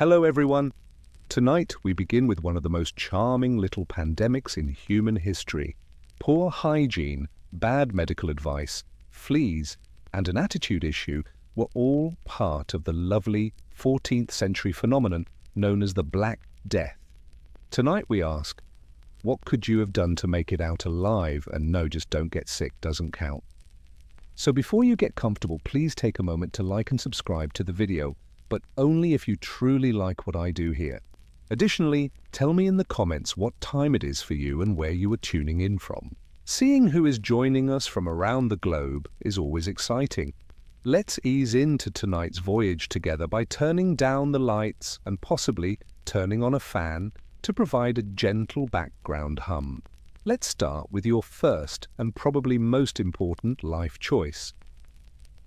Hello everyone! Tonight we begin with one of the most charming little pandemics in human history. Poor hygiene, bad medical advice, fleas, and an attitude issue were all part of the lovely 14th century phenomenon known as the Black Death. Tonight we ask, what could you have done to make it out alive? And no, just don't get sick, doesn't count. So before you get comfortable, please take a moment to like and subscribe to the video, but only if you truly like what I do here. Additionally, tell me in the comments what time it is for you and where you are tuning in from. Seeing who is joining us from around the globe is always exciting. Let's ease into tonight's voyage together by turning down the lights and possibly turning on a fan to provide a gentle background hum. Let's start with your first and probably most important life choice.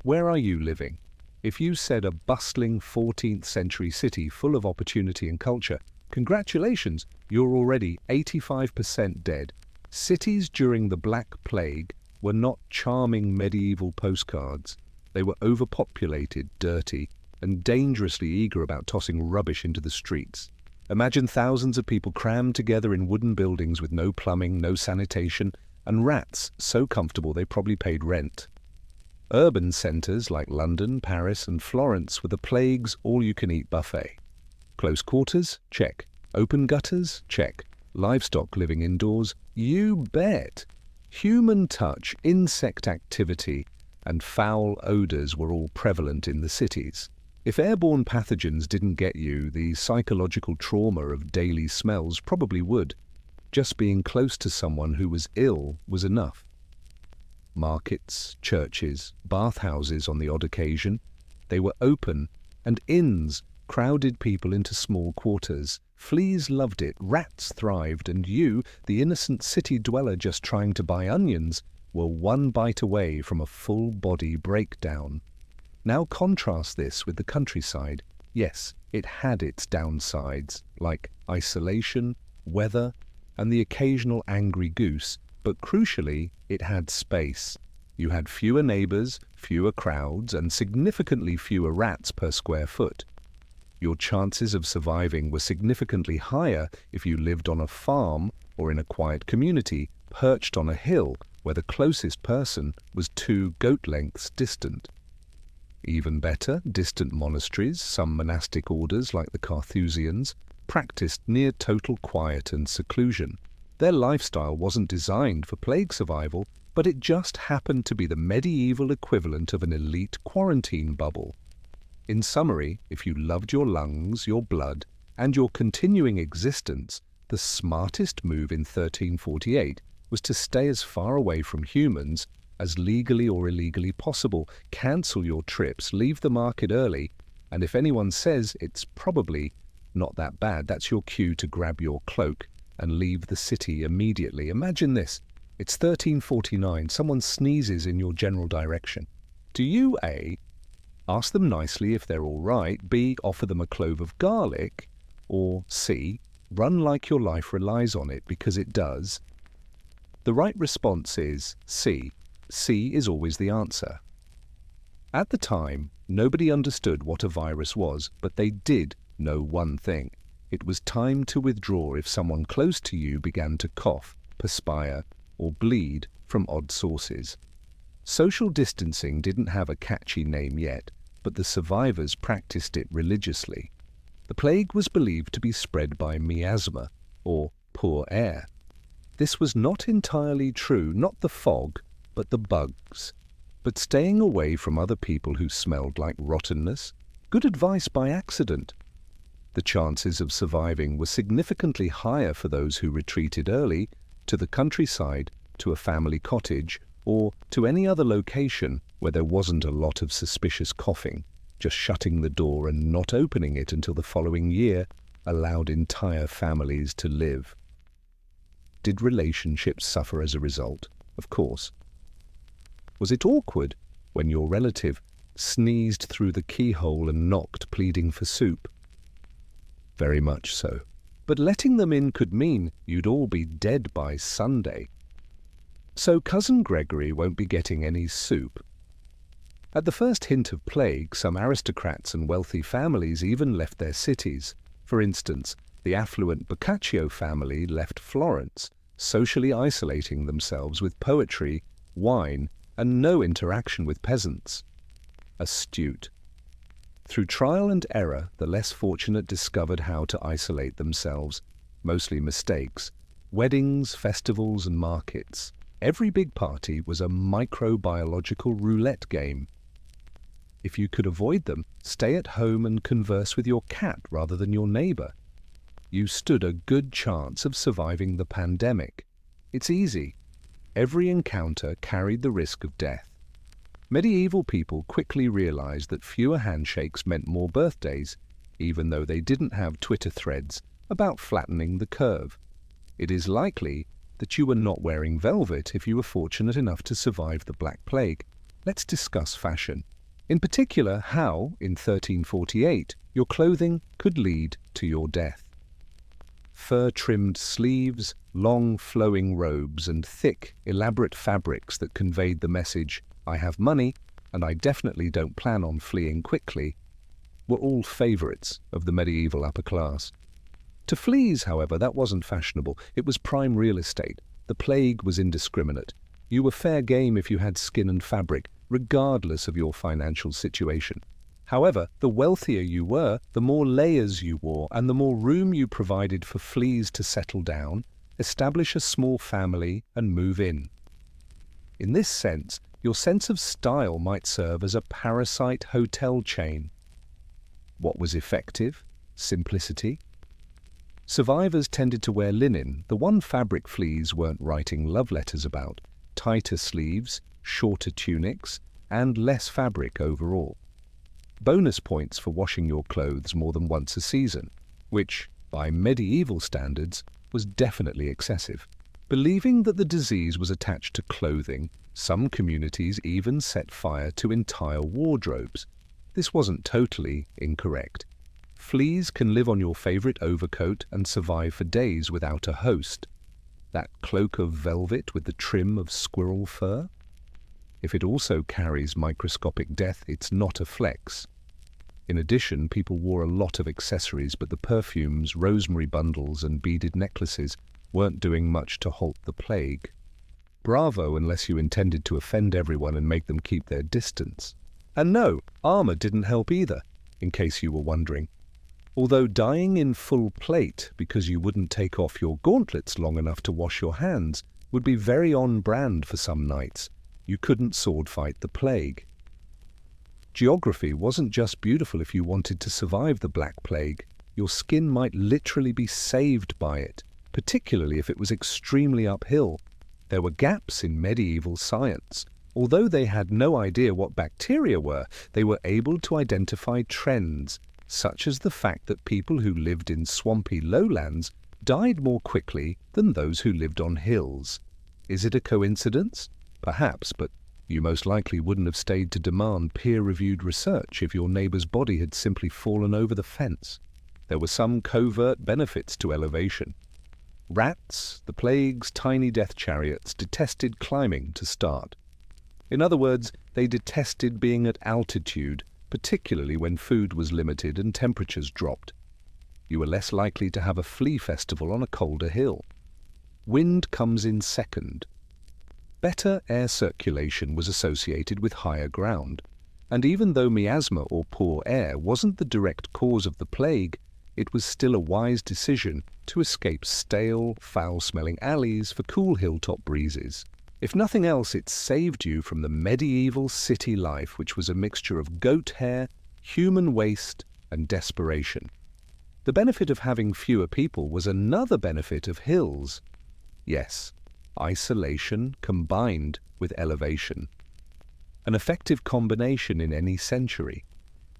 Where are you living? If you said a bustling 14th century city full of opportunity and culture, congratulations, you're already 85% dead. Cities during the Black Plague were not charming medieval postcards. They were overpopulated, dirty, and dangerously eager about tossing rubbish into the streets. Imagine thousands of people crammed together in wooden buildings with no plumbing, no sanitation, and rats so comfortable they probably paid rent. Urban centres like London, Paris, and Florence were the plague's all-you-can-eat buffet. Close quarters? Check. Open gutters? Check. Livestock living indoors? You bet. Human touch, insect activity, and foul odours were all prevalent in the cities. If airborne pathogens didn't get you, the psychological trauma of daily smells probably would. Just being close to someone who was ill was enough. Markets, churches, bathhouses on the odd occasion, they were open, and inns crowded people into small quarters. Fleas loved it, rats thrived, and you, the innocent city dweller just trying to buy onions, were one bite away from a full-body breakdown. Now contrast this with the countryside. Yes, it had its downsides, like isolation, weather, and the occasional angry goose, but crucially, it had space. You had fewer neighbours, fewer crowds, and significantly fewer rats per square foot. Your chances of surviving were significantly higher if you lived on a farm or in a quiet community perched on a hill where the closest person was 2 goat lengths distant. Even better, distant monasteries, some monastic orders like the Carthusians, practiced near total quiet and seclusion. Their lifestyle wasn't designed for plague survival, but it just happened to be the medieval equivalent of an elite quarantine bubble. In summary, if you loved your lungs, your blood, and your continuing existence, the smartest move in 1348 was to stay as far away from humans as legally or illegally possible, cancel your trips, leave the market early, and if anyone says it's probably not that bad, that's your cue to grab your cloak and leave the city immediately. Imagine this. It's 1349. Someone sneezes in your general direction. Do you A, ask them nicely if they're all right, B, offer them a clove of garlic, or C, run like your life relies on it, because it does? The right response is C. C is always the answer. At the time, nobody understood what a virus was, but they did know one thing. It was time to withdraw if someone close to you began to cough, perspire, or bleed from odd sources. Social distancing didn't have a catchy name yet, but the survivors practiced it religiously. The plague was believed to be spread by miasma, or poor air. This was not entirely true, not the fog, but the bugs. But staying away from other people who smelled like rottenness, good advice by accident. The chances of surviving were significantly higher for those who retreated early to the countryside, to a family cottage, or to any other location where there wasn't a lot of suspicious coughing. Just shutting the door and not opening it until the following year allowed entire families to live. Did relationships suffer as a result? Of course. Was it awkward when your relative sneezed through the keyhole and knocked, pleading for soup? Very much so. But letting them in could mean you'd all be dead by Sunday. So Cousin Gregory won't be getting any soup. At the first hint of plague, some aristocrats and wealthy families even left their cities. For instance, the affluent Boccaccio family left Florence, socially isolating themselves with poetry, wine, and no interaction with peasants. Astute. Through trial and error, the less fortunate discovered how to isolate themselves, mostly mistakes. Weddings, festivals, and markets. Every big party was a microbiological roulette game. If you could avoid them, stay at home and converse with your cat rather than your neighbor. You stood a good chance of surviving the pandemic. It's easy. Every encounter carried the risk of death. Medieval people quickly realized that fewer handshakes meant more birthdays, even though they didn't have Twitter threads about flattening the curve. It is likely that you were not wearing velvet if you were fortunate enough to survive the Black Plague. Let's discuss fashion. In particular, how, in 1348, your clothing could lead to your death. Fur-trimmed sleeves, long flowing robes, and thick, elaborate fabrics that conveyed the message, "I have money, and I definitely don't plan on fleeing quickly," were all favorites of the medieval upper class. To fleas, however, that wasn't fashionable. It was prime real estate. The plague was indiscriminate. You were fair game if you had skin and fabric, regardless of your financial situation. However, the wealthier you were, the more layers you wore, and the more room you provided for fleas to settle down, establish a small family, and move in. In this sense, your sense of style might serve as a parasite hotel chain. What was effective? Simplicity. Survivors tended to wear linen, the one fabric fleas weren't writing love letters about, tighter sleeves, shorter tunics, and less fabric overall. Bonus points for washing your clothes more than once a season, which, by medieval standards, was definitely excessive. Believing that the disease was attached to clothing, some communities even set fire to entire wardrobes. This wasn't totally incorrect. Fleas can live on your favorite overcoat and survive for days without a host. That cloak of velvet with the trim of squirrel fur? If it also carries microscopic death, it's not a flex. In addition, people wore a lot of accessories, but the perfumes, rosemary bundles, and beaded necklaces weren't doing much to halt the plague. Bravo unless you intended to offend everyone and make them keep their distance. And no, armor didn't help either, in case you were wondering. Although dying in full plate because you wouldn't take off your gauntlets long enough to wash your hands would be very on brand for some knights, you couldn't sword fight the plague. Geography wasn't just beautiful if you wanted to survive the Black Plague. Your skin might literally be saved by it, particularly if it was extremely uphill. There were gaps in medieval science. Although they had no idea what bacteria were, they were able to identify trends, such as the fact that people who lived in swampy lowlands died more quickly than those who lived on hills. Is it a coincidence? Perhaps, but you most likely wouldn't have stayed to demand peer-reviewed research if your neighbor's body had simply fallen over the fence. There were some covert benefits to elevation. Rats, the plague's tiny death chariots, detested climbing to start. In other words, they detested being at altitude, particularly when food was limited and temperatures dropped. You were less likely to have a flea festival on a colder hill. Wind comes in second. Better air circulation was associated with higher ground, and even though miasma or poor air wasn't the direct cause of the plague, it was still a wise decision to escape stale, foul-smelling alleys for cool hilltop breezes. If nothing else, it saved you from the medieval city life, which was a mixture of goat hair, human waste, and desperation. The benefit of having fewer people was another benefit of hills. Yes, isolation combined with elevation. An effective combination in any century.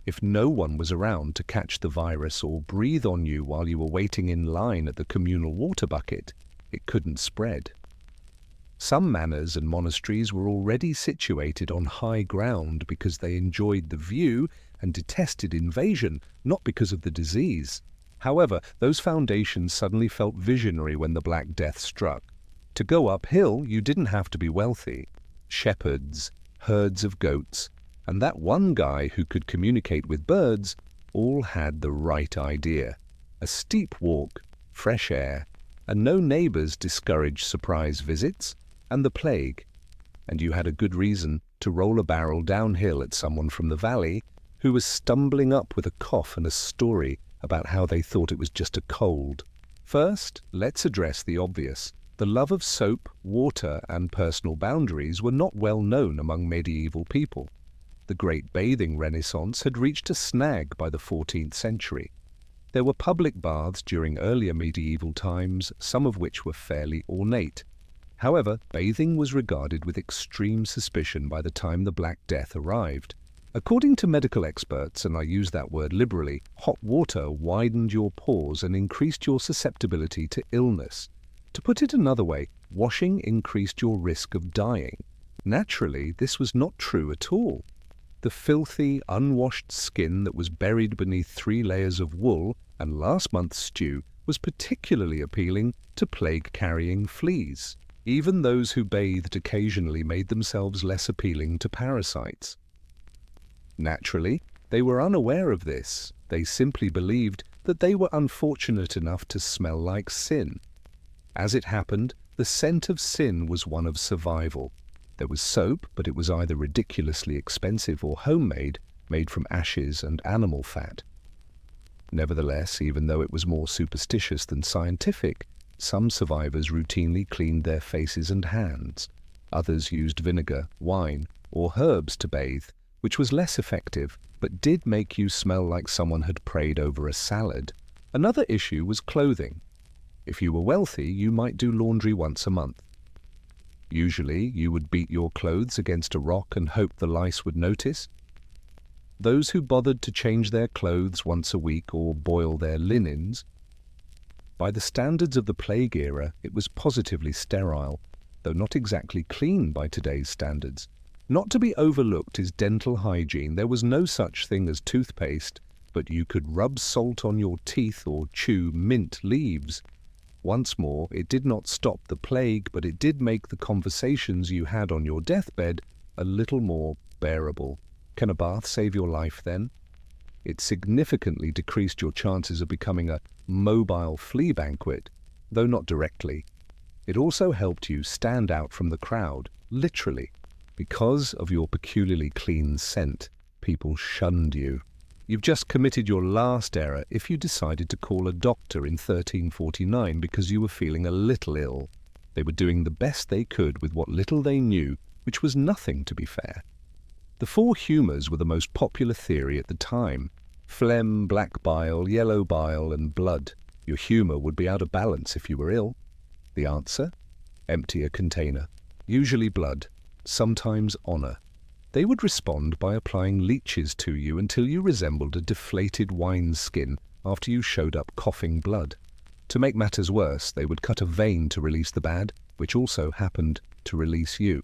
If no one was around to catch the virus or breathe on you while you were waiting in line at the communal water bucket, it couldn't spread. Some manors and monasteries were already situated on high ground because they enjoyed the view and detested invasion, not because of the disease. However, those foundations suddenly felt visionary when the Black Death struck. To go uphill, you didn't have to be wealthy. Shepherds, herds of goats, And that one guy who could communicate with birds all had the right idea. A steep walk, fresh air, and no neighbors discouraged surprise visits, and the plague. And you had a good reason to roll a barrel downhill at someone from the valley who was stumbling up with a cough and a story about how they thought it was just a cold. First, let's address the obvious. The love of soap, water, and personal boundaries were not well known among medieval people. The great bathing renaissance had reached a snag by the 14th century. There were public baths during earlier medieval times, some of which were fairly ornate. However, bathing was regarded with extreme suspicion by the time the Black Death arrived. According to medical experts, and I use that word liberally, hot water widened your pores and increased your susceptibility to illness. To put it another way, washing increased your risk of dying. Naturally, this was not true at all. The filthy, unwashed skin that was buried beneath 3 layers of wool and last month's stew was particularly appealing to plague-carrying fleas. Even those who bathed occasionally made themselves less appealing to parasites. Naturally, they were unaware of this. They simply believed that they were unfortunate enough to smell like sin. As it happened, the scent of sin was one of survival. There was soap, but it was either ridiculously expensive or homemade, made from ashes and animal fat. Nevertheless, even though it was more superstitious than scientific, some survivors routinely cleaned their faces and hands. Others used vinegar, wine, or herbs to bathe, which was less effective, but did make you smell like someone had prayed over a salad. Another issue was clothing. If you were wealthy, you might do laundry once a month. Usually, you would beat your clothes against a rock and hope the lice would notice. Those who bothered to change their clothes once a week or boil their linens, by the standards of the plague era, it was positively sterile, though not exactly clean by today's standards. Not to be overlooked is dental hygiene. There was no such thing as toothpaste, but you could rub salt on your teeth or chew mint leaves. Once more, it did not stop the plague, but it did make the conversations you had on your deathbed a little more bearable. Can a bath save your life then? It significantly decreased your chances of becoming a mobile flea banquet, though not directly. It also helped you stand out from the crowd, literally. Because of your peculiarly clean scent, people shunned you. You've just committed your last error if you decided to call a doctor in 1349 because you were feeling a little ill. They were doing the best they could with what little they knew, which was nothing, to be fair. The 4 humours were the most popular theory at the time. Phlegm, black bile, yellow bile, and blood. Your humour would be out of balance if you were ill. The answer? Empty a container. Usually blood, sometimes honour. They would respond by applying leeches to you until you resembled a deflated wineskin after you showed up coughing blood. To make matters worse, they would cut a vein to release the bad, which also happened to release you.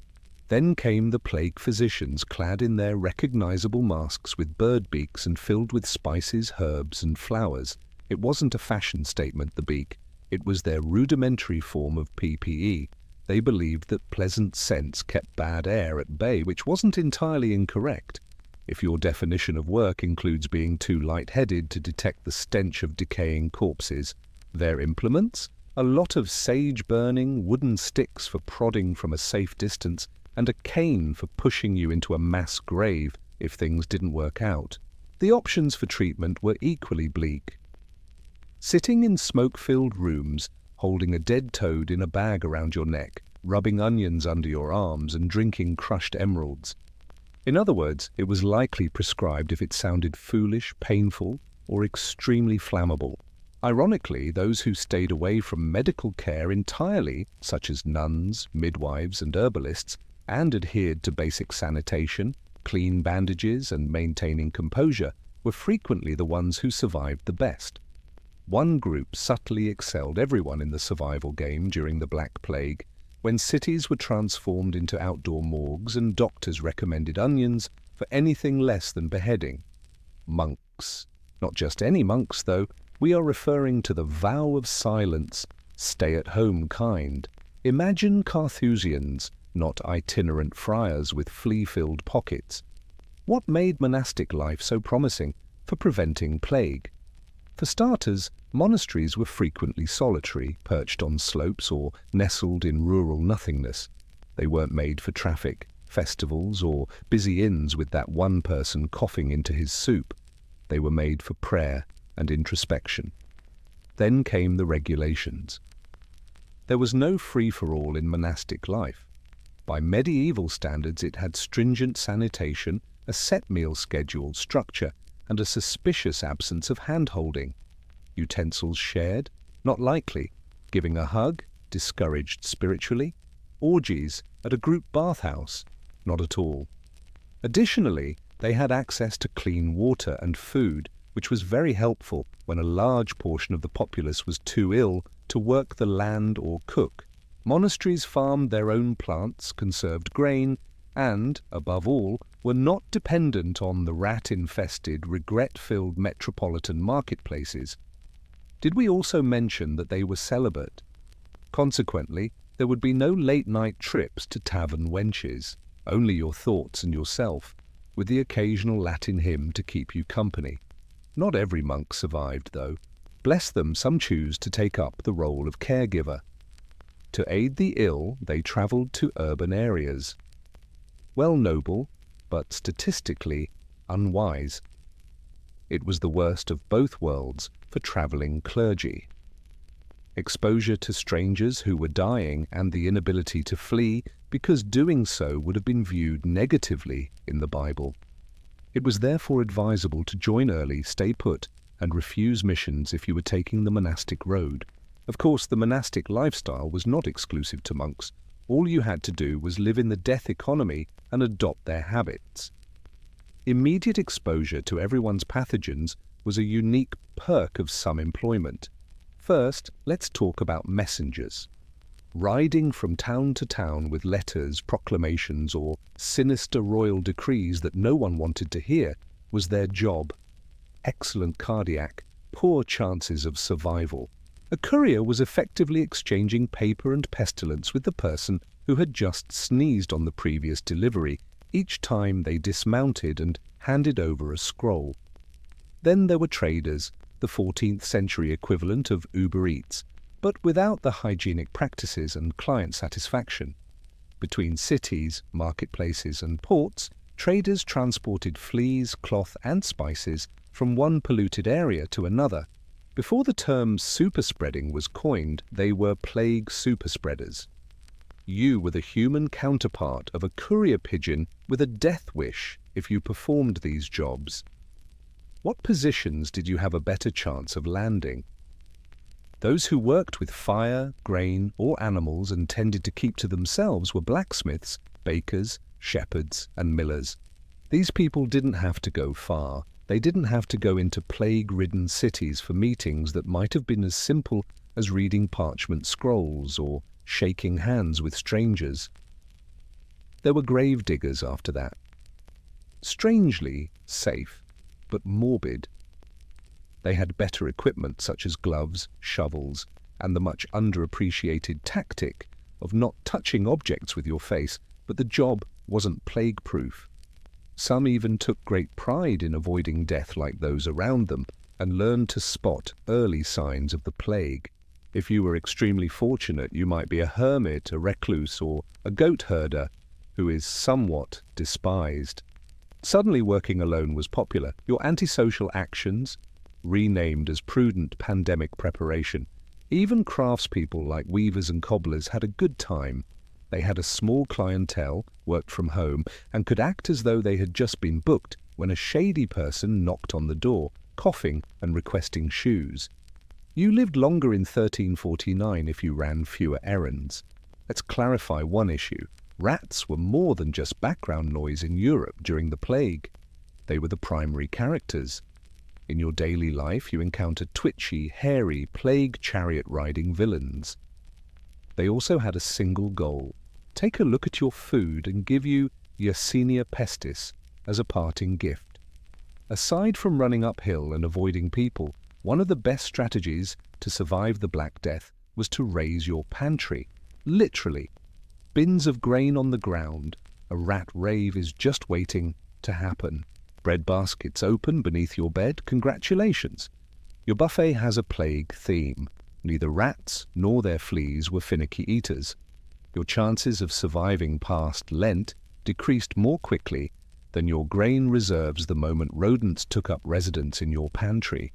Then came the plague physicians clad in their recognizable masks with bird beaks and filled with spices, herbs, and flowers. It wasn't a fashion statement, the beak. It was their rudimentary form of PPE. They believed that pleasant scents kept bad air at bay, which wasn't entirely incorrect. If your definition of work includes being too light-headed to detect the stench of decaying corpses. Their implements? A lot of sage burning, wooden sticks for prodding from a safe distance, and a cane for pushing you into a mass grave if things didn't work out. The options for treatment were equally bleak. Sitting in smoke-filled rooms, holding a dead toad in a bag around your neck, rubbing onions under your arms and drinking crushed emeralds. In other words, it was likely prescribed if it sounded foolish, painful, or extremely flammable. Ironically, those who stayed away from medical care entirely, such as nuns, midwives, and herbalists, and adhered to basic sanitation, clean bandages, and maintaining composure, were frequently the ones who survived the best. One group subtly excelled everyone in the survival game during the Black Plague, when cities were transformed into outdoor morgues and doctors recommended onions for anything less than beheading. Monks. Not just any monks, though. We are referring to the vow of silence, stay-at-home kind. Imagine Carthusians, not itinerant friars with flea-filled pockets. What made monastic life so promising for preventing plague? For starters, monasteries were frequently solitary, perched on slopes or nestled in rural nothingness. They weren't made for traffic, festivals, or busy inns with that one person coughing into his soup. They were made for prayer and introspection. Then came the regulations. There was no free-for-all in monastic life. By medieval standards, it had stringent sanitation, a set meal schedule, structure, and a suspicious absence of hand-holding. Utensils shared? Not likely. Giving a hug? Discouraged spiritually. Orgies at a group bathhouse? Not at all. Additionally, they had access to clean water and food, which was very helpful when a large portion of the populace was too ill to work the land or cook. Monasteries farmed their own plants, conserved grain, and, above all, were not dependent on the rat-infested, regret-filled metropolitan marketplaces. Did we also mention that they were celibate? Consequently, there would be no late-night trips to tavern wenches, only your thoughts and yourself, with the occasional Latin hymn to keep you company. Not every monk survived, though. Bless them, some choose to take up the role of caregiver. To aid the ill, they travelled to urban areas. Well, noble, but statistically unwise. It was the worst of both worlds for travelling clergy. Exposure to strangers who were dying and the inability to flee, because doing so would have been viewed negatively in the Bible. It was therefore advisable to join early, stay put, and refuse missions if you were taking the monastic road. Of course, the monastic lifestyle was not exclusive to monks. All you had to do was live in the death economy and adopt their habits. Immediate exposure to everyone's pathogens was a unique perk of some employment. First, let's talk about messengers. Riding from town to town with letters, proclamations, or sinister royal decrees that no one wanted to hear was their job. Excellent cardiac, poor chances of survival. A courier was effectively exchanging paper and pestilence with the person who had just sneezed on the previous delivery each time they dismounted and handed over a scroll. Then there were traders, the 14th century equivalent of Uber Eats, but without the hygienic practices and client satisfaction. Between cities, marketplaces, and ports, traders transported fleas, cloth, and spices from one polluted area to another. Before the term superspreading was coined, they were plague superspreaders. You were the human counterpart of a courier pigeon with a death wish if you performed these jobs. What positions did you have a better chance of landing? Those who worked with fire, grain, or animals and tended to keep to themselves were blacksmiths, bakers, shepherds, and millers. These people didn't have to go far. They didn't have to go into plague-ridden cities for meetings that might have been as simple as reading parchment scrolls or shaking hands with strangers. There were grave diggers after that. Strangely safe, but morbid. They had better equipment such as gloves, shovels, and the much underappreciated tactic of not touching objects with your face, but the job wasn't plague-proof. Some even took great pride in avoiding death like those around them and learned to spot early signs of the plague. If you were extremely fortunate, you might be a hermit, a recluse, or a goat herder who is somewhat despised. Suddenly working alone was popular. Your antisocial actions, renamed as prudent pandemic preparation. Even craftspeople like weavers and cobblers had a good time. They had a small clientele, worked from home, and could act as though they had just been booked when a shady person knocked on the door, coughing and requesting shoes. You lived longer in 1349 if you ran fewer errands. Let's clarify one issue. Rats were more than just background noise in Europe during the plague. They were the primary characters. In your daily life, you encountered twitchy, hairy, plague chariot-riding villains. They also had a single goal. Take a look at your food and give you Yersinia pestis as a parting gift. Aside from running uphill and avoiding people, one of the best strategies to survive the Black Death was to raise your pantry. Literally. Bins of grain on the ground. A rat rave is just waiting to happen. Bread baskets open beneath your bed, congratulations. Your buffet has a plague theme. Neither rats nor their fleas were finicky eaters. Your chances of surviving past Lent decreased more quickly than your grain reserves the moment rodents took up residence in your pantry.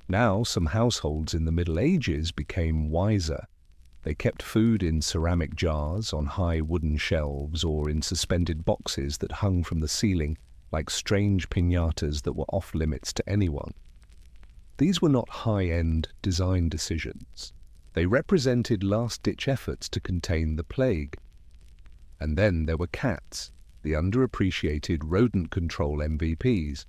Now, some households in the Middle Ages became wiser. They kept food in ceramic jars, on high wooden shelves, or in suspended boxes that hung from the ceiling like strange piñatas that were off-limits to anyone. These were not high-end design decisions. They represented last-ditch efforts to contain the plague. And then there were cats, the underappreciated rodent control MVPs.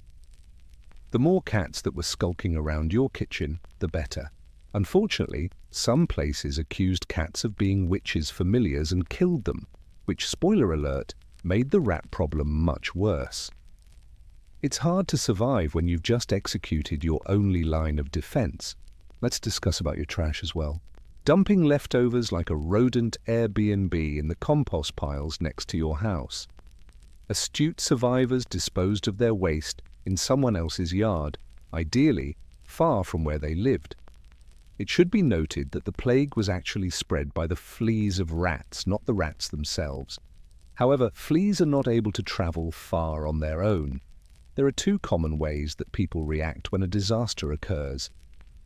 The more cats that were skulking around your kitchen, the better. Unfortunately, some places accused cats of being witches' familiars and killed them, which, spoiler alert, made the rat problem much worse. It's hard to survive when you've just executed your only line of defense. Let's discuss about your trash as well. Dumping leftovers like a rodent Airbnb in the compost piles next to your house. Astute survivors disposed of their waste in someone else's yard, ideally far from where they lived. It should be noted that the plague was actually spread by the fleas of rats, not the rats themselves. However, fleas are not able to travel far on their own. There are two common ways that people react when a disaster occurs,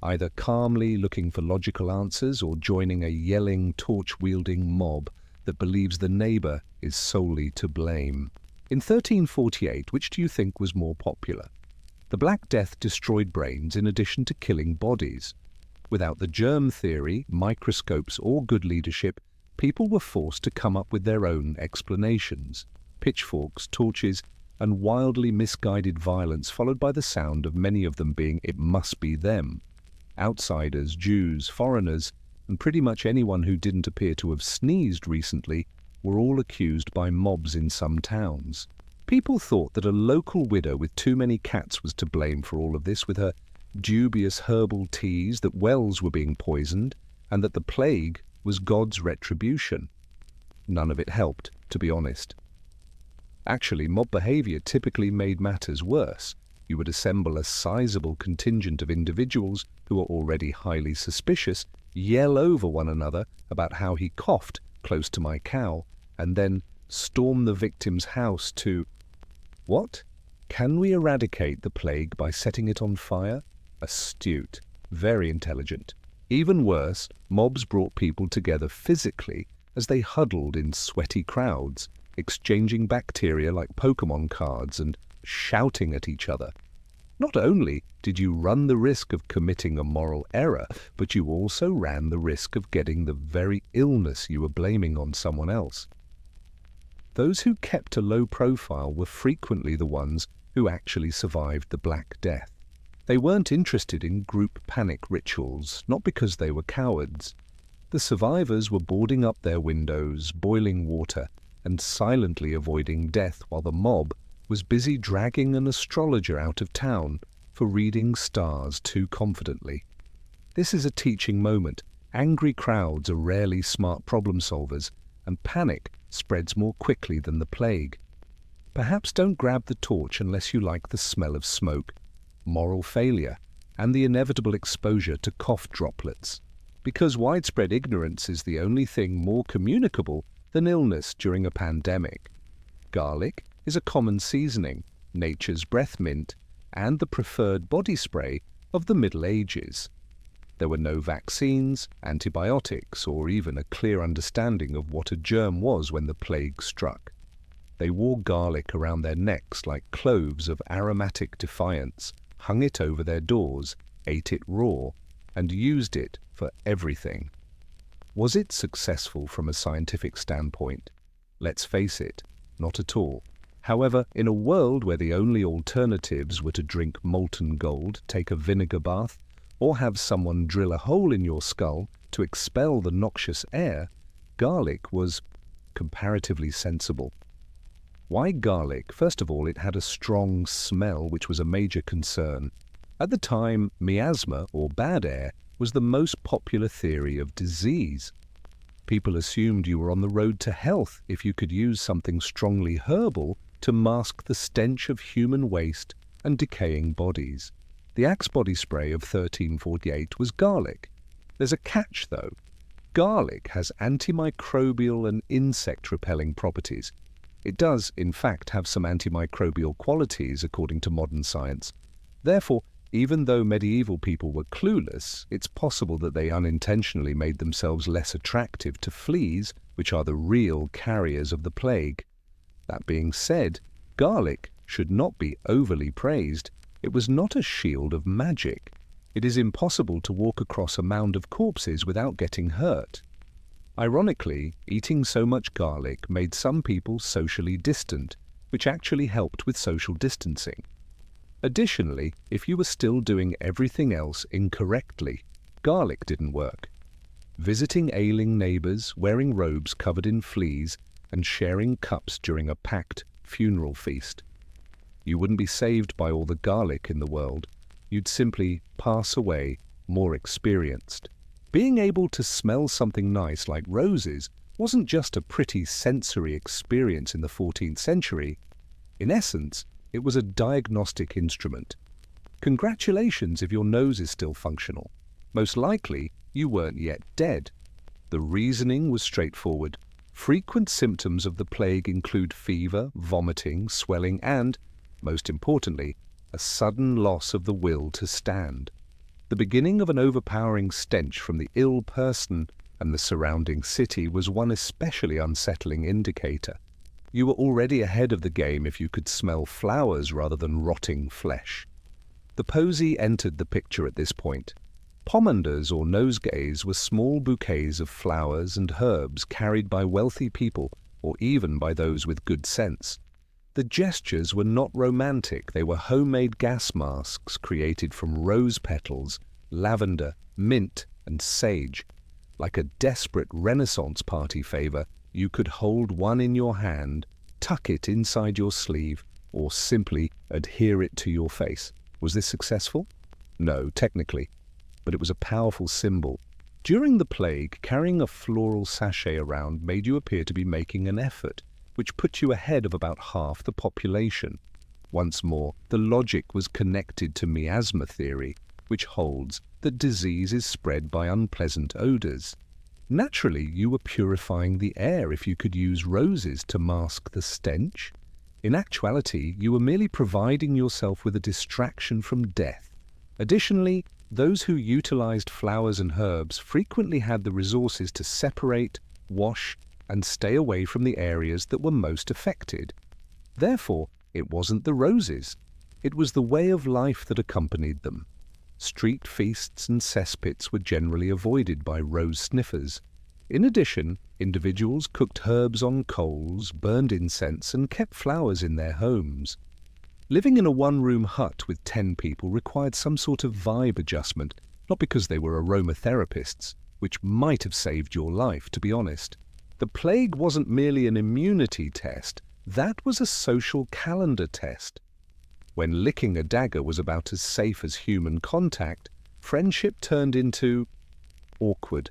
either calmly looking for logical answers or joining a yelling, torch-wielding mob that believes the neighbor is solely to blame. In 1348, which do you think was more popular? The Black Death destroyed brains in addition to killing bodies. Without the germ theory, microscopes, or good leadership, people were forced to come up with their own explanations. Pitchforks, torches, and wildly misguided violence, followed by the sound of many of them being "it must be them." Outsiders, Jews, foreigners, and pretty much anyone who didn't appear to have sneezed recently were all accused by mobs in some towns. People thought that a local widow with too many cats was to blame for all of this, with her dubious herbal teas, that wells were being poisoned, and that the plague was God's retribution. None of it helped, to be honest. Actually, mob behavior typically made matters worse. You would assemble a sizable contingent of individuals who are already highly suspicious, yell over one another about how he coughed close to my cow, and then storm the victim's house to... What? Can we eradicate the plague by setting it on fire? Astute. Very intelligent. Even worse, mobs brought people together physically as they huddled in sweaty crowds, exchanging bacteria like Pokemon cards and shouting at each other. Not only did you run the risk of committing a moral error, but you also ran the risk of getting the very illness you were blaming on someone else. Those who kept a low profile were frequently the ones who actually survived the Black Death. They weren't interested in group panic rituals, not because they were cowards. The survivors were boarding up their windows, boiling water, and silently avoiding death while the mob was busy dragging an astrologer out of town for reading stars too confidently. This is a teaching moment. Angry crowds are rarely smart problem solvers, and panic spreads more quickly than the plague. Perhaps don't grab the torch unless you like the smell of smoke, moral failure, and the inevitable exposure to cough droplets. Because widespread ignorance is the only thing more communicable than illness during a pandemic. Garlic is a common seasoning, nature's breath mint, and the preferred body spray of the Middle Ages. There were no vaccines, antibiotics, or even a clear understanding of what a germ was when the plague struck. They wore garlic around their necks like cloves of aromatic defiance, hung it over their doors, ate it raw, and used it for everything. Was it successful from a scientific standpoint? Let's face it, not at all. However, in a world where the only alternatives were to drink molten gold, take a vinegar bath, or have someone drill a hole in your skull to expel the noxious air, garlic was comparatively sensible. Why garlic? First of all, it had a strong smell, which was a major concern. At the time, miasma, or bad air, was the most popular theory of disease. People assumed you were on the road to health if you could use something strongly herbal to mask the stench of human waste and decaying bodies. The Axe body spray of 1348 was garlic. There's a catch, though. Garlic has antimicrobial and insect-repelling properties. It does, in fact, have some antimicrobial qualities, according to modern science. Therefore, even though medieval people were clueless, it's possible that they unintentionally made themselves less attractive to fleas, which are the real carriers of the plague. That being said, garlic should not be overly praised. It was not a shield of magic. It is impossible to walk across a mound of corpses without getting hurt. Ironically, eating so much garlic made some people socially distant, which actually helped with social distancing. Additionally, if you were still doing everything else incorrectly, garlic didn't work. Visiting ailing neighbors, wearing robes covered in fleas, and sharing cups during a packed funeral feast. You wouldn't be saved by all the garlic in the world. You'd simply pass away more experienced. Being able to smell something nice like roses wasn't just a pretty sensory experience in the 14th century. In essence, it was a diagnostic instrument. Congratulations if your nose is still functional. Most likely, you weren't yet dead. The reasoning was straightforward. Frequent symptoms of the plague include fever, vomiting, swelling, and, most importantly, a sudden loss of the will to stand. The beginning of an overpowering stench from the ill person and the surrounding city was one especially unsettling indicator. You were already ahead of the game if you could smell flowers rather than rotting flesh. The posy entered the picture at this point. Pomanders or nosegays were small bouquets of flowers and herbs carried by wealthy people or even by those with good sense. The gestures were not romantic. They were homemade gas masks created from rose petals, lavender, mint, and sage. Like a desperate Renaissance party favor, you could hold one in your hand, tuck it inside your sleeve, or simply adhere it to your face. Was this successful? No, technically, but it was a powerful symbol. During the plague, carrying a floral sachet around made you appear to be making an effort, which put you ahead of about half the population. Once more, the logic was connected to miasma theory, which holds that disease is spread by unpleasant odors. Naturally, you were purifying the air if you could use roses to mask the stench. In actuality, you were merely providing yourself with a distraction from death. Additionally, those who utilized flowers and herbs frequently had the resources to separate, wash, and stay away from the areas that were most affected. Therefore, it wasn't the roses. It was the way of life that accompanied them. Street feasts and cesspits were generally avoided by rose sniffers. In addition, individuals cooked herbs on coals, burned incense, and kept flowers in their homes. Living in a one-room hut with 10 people required some sort of vibe adjustment, not because they were aromatherapists, which might have saved your life, to be honest. The plague wasn't merely an immunity test, that was a social calendar test. When licking a dagger was about as safe as human contact, friendship turned into awkward.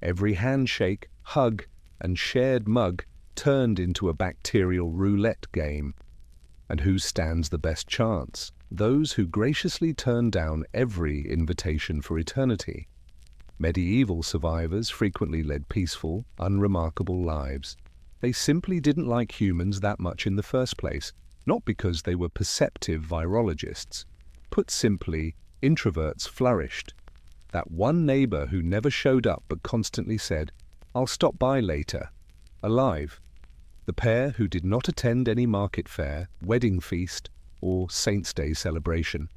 Every handshake, hug, and shared mug turned into a bacterial roulette game. And who stands the best chance? Those who graciously turn down every invitation for eternity. Medieval survivors frequently led peaceful, unremarkable lives. They simply didn't like humans that much in the first place, not because they were perceptive virologists. Put simply, introverts flourished. That one neighbor who never showed up but constantly said, "I'll stop by later," alive. The pair who did not attend any market fair, wedding feast, or Saints' Day celebration,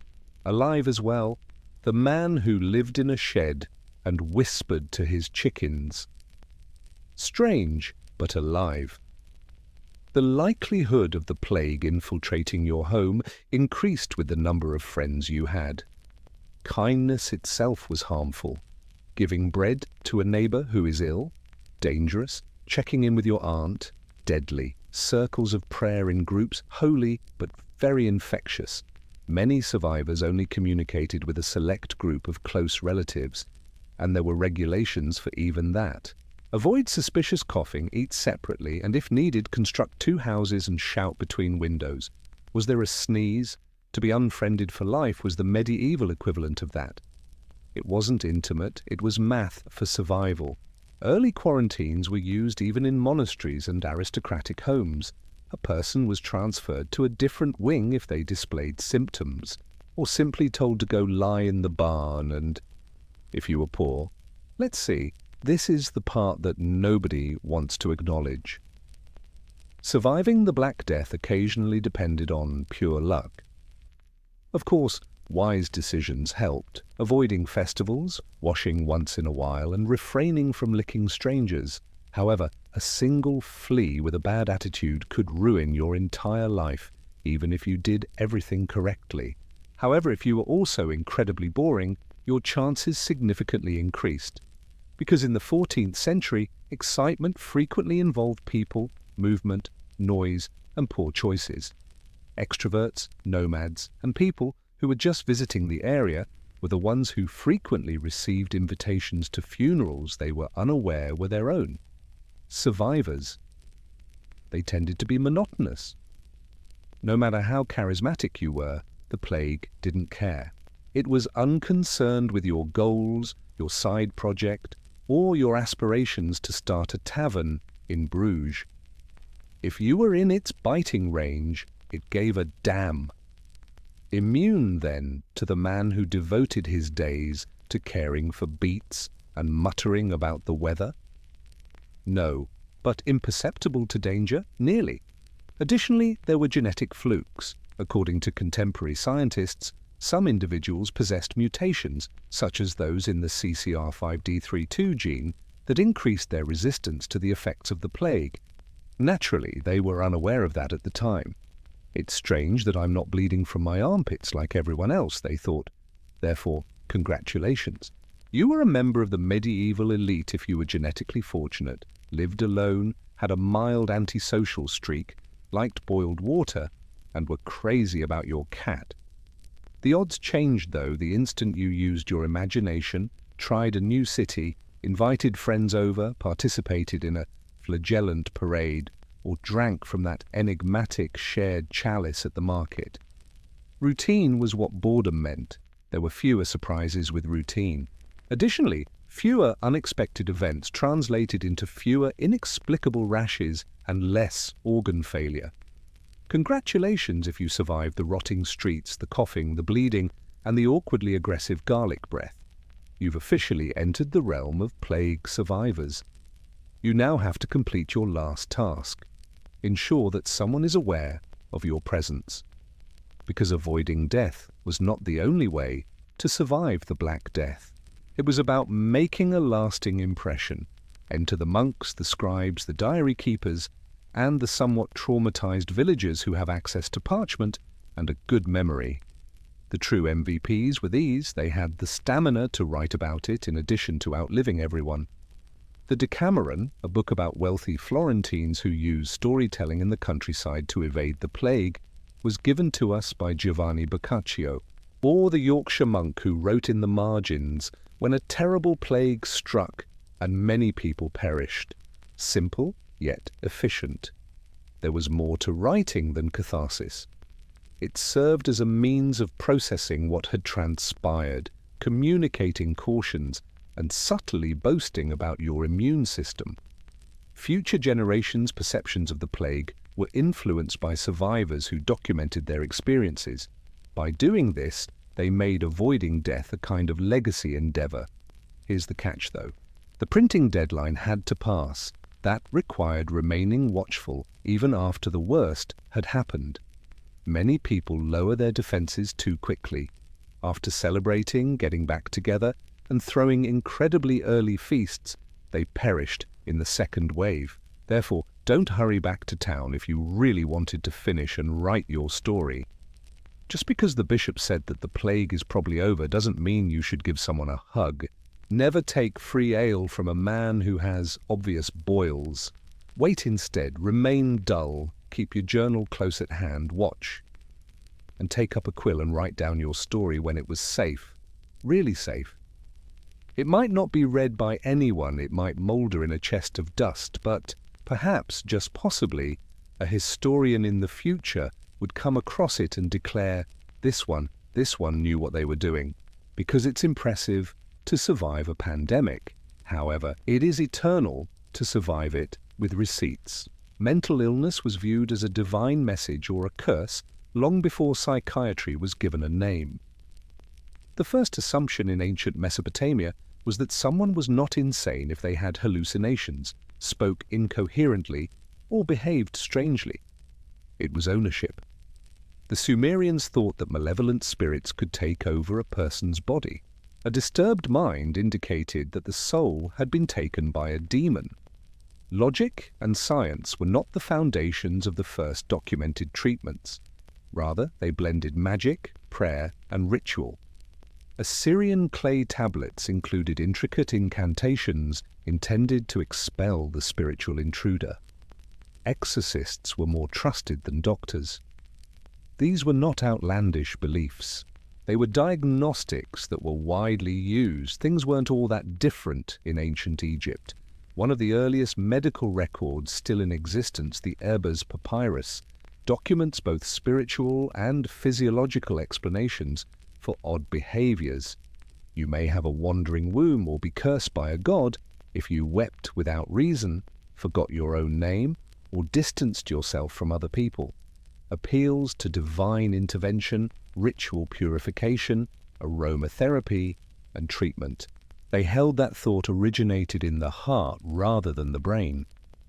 alive as well. The man who lived in a shed and whispered to his chickens. Strange, but alive. The likelihood of the plague infiltrating your home increased with the number of friends you had. Kindness itself was harmful. Giving bread to a neighbor who is ill, dangerous. Checking in with your aunt, deadly. Circles of prayer in groups, holy but very infectious. Many survivors only communicated with a select group of close relatives, and there were regulations for even that. Avoid suspicious coughing, eat separately, and if needed, construct 2 houses and shout between windows. Was there a sneeze? To be unfriended for life was the medieval equivalent of that. It wasn't intimate, it was math for survival. Early quarantines were used even in monasteries and aristocratic homes. A person was transferred to a different wing if they displayed symptoms, or simply told to go lie in the barn and, if you were poor. Let's see, this is the part that nobody wants to acknowledge. Surviving the Black Death occasionally depended on pure luck. Of course, wise decisions helped, avoiding festivals, washing once in a while, and refraining from licking strangers. However, a single flea with a bad attitude could ruin your entire life, even if you did everything correctly. However, if you were also incredibly boring, your chances significantly increased. Because in the 14th century, excitement frequently involved people, movement, noise, and poor choices. Extroverts, nomads, and people who were just visiting the area were the ones who frequently received invitations to funerals they were unaware were their own. Survivors. They tended to be monotonous. No matter how charismatic you were, the plague didn't care. It was unconcerned with your goals, your side project, or your aspirations to start a tavern in Bruges. If you were in its biting range, it gave a damn. Immune, then, to the man who devoted his days to caring for beets and muttering about the weather? No, but imperceptible to danger? Nearly. Additionally, there were genetic flukes. According to contemporary scientists, some individuals possessed mutations, such as those in the CCR5D32 gene, that increased their resistance to the effects of the plague. Naturally, they were unaware of that at the time. It's strange that I'm not bleeding from my armpits like everyone else, they thought. Therefore, congratulations. You were a member of the medieval elite if you were genetically fortunate, lived alone, had a mild antisocial streak, liked boiled water, and were crazy about your cat. The odds changed, though, the instant you used your imagination, tried a new city, invited friends over, participated in a flagellant parade, or drank from that enigmatic shared chalice at the market. Routine was what boredom meant. There were fewer surprises with routine. Additionally, fewer unexpected events translated into fewer inexplicable rashes and less organ failure. Congratulations if you survived the rotting streets, the coughing, the bleeding, and the awkwardly aggressive garlic breath. You've officially entered the realm of plague survivors. You now have to complete your last task. Ensure that someone is aware of your presence. Because avoiding death was not the only way to survive the Black Death. It was about making a lasting impression. Enter the monks, the scribes, the diary keepers, and the somewhat traumatized villagers who have access to parchment and a good memory. The true MVPs were these. They had the stamina to write about it in addition to outliving everyone. The Decameron, a book about wealthy Florentines who used storytelling in the countryside to evade the plague, was given to us by Giovanni Boccaccio, or the Yorkshire monk who wrote in the margins when a terrible plague struck and many people perished. Simple, yet efficient. There was more to writing than catharsis. It served as a means of processing what had transpired, communicating cautions, and subtly boasting about your immune system. Future generations' perceptions of the plague were influenced by survivors who documented their experiences. By doing this, they made avoiding death a kind of legacy endeavor. Here's the catch, though. The printing deadline had to pass. That required remaining watchful even after the worst had happened. Many people lower their defenses too quickly. After celebrating, getting back together, and throwing incredibly early feasts, they perished in the second wave. Therefore, don't hurry back to town if you really wanted to finish and write your story. Just because the bishop said that the plague is probably over doesn't mean you should give someone a hug. Never take free ale from a man who has obvious boils. Wait instead, remain dull, keep your journal close at hand, watch, and take up a quill and write down your story when it was safe, really safe. It might not be read by anyone, it might moulder in a chest of dust, but perhaps, just possibly, a historian in the future would come across it and declare, this one knew what they were doing, because it's impressive to survive a pandemic. However, it is eternal to survive it with receipts. Mental illness was viewed as a divine message or a curse long before psychiatry was given a name. The first assumption in ancient Mesopotamia was that someone was not insane if they had hallucinations, spoke incoherently, or behaved strangely. It was ownership. The Sumerians thought that malevolent spirits could take over a person's body. A disturbed mind indicated that the soul had been taken by a demon. Logic and science were not the foundations of the first documented treatments. Rather, they blended magic, prayer, and ritual. Assyrian clay tablets included intricate incantations intended to expel the spiritual intruder. Exorcists were more trusted than doctors. These were not outlandish beliefs. They were diagnostics that were widely used. Things weren't all that different in ancient Egypt. One of the earliest medical records still in existence, the Ebers Papyrus, documents both spiritual and physiological explanations for odd behaviors. You may have a wandering womb or be cursed by a god if you wept without reason, forgot your own name, or distanced yourself from other people. Appeals to divine intervention, ritual purification, aromatherapy, and treatment. They held that thought originated in the heart rather than the brain.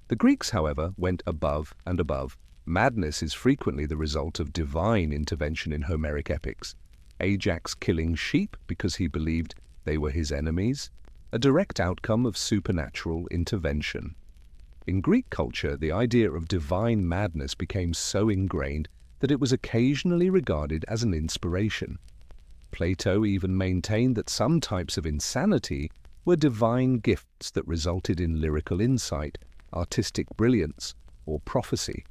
The Greeks, however, went above and above. Madness is frequently the result of divine intervention in Homeric epics. Ajax killing sheep because he believed they were his enemies, a direct outcome of supernatural intervention. In Greek culture, the idea of divine madness became so ingrained that it was occasionally regarded as an inspiration. Plato even maintained that some types of insanity were divine gifts that resulted in lyrical insight, artistic brilliance, or prophecy.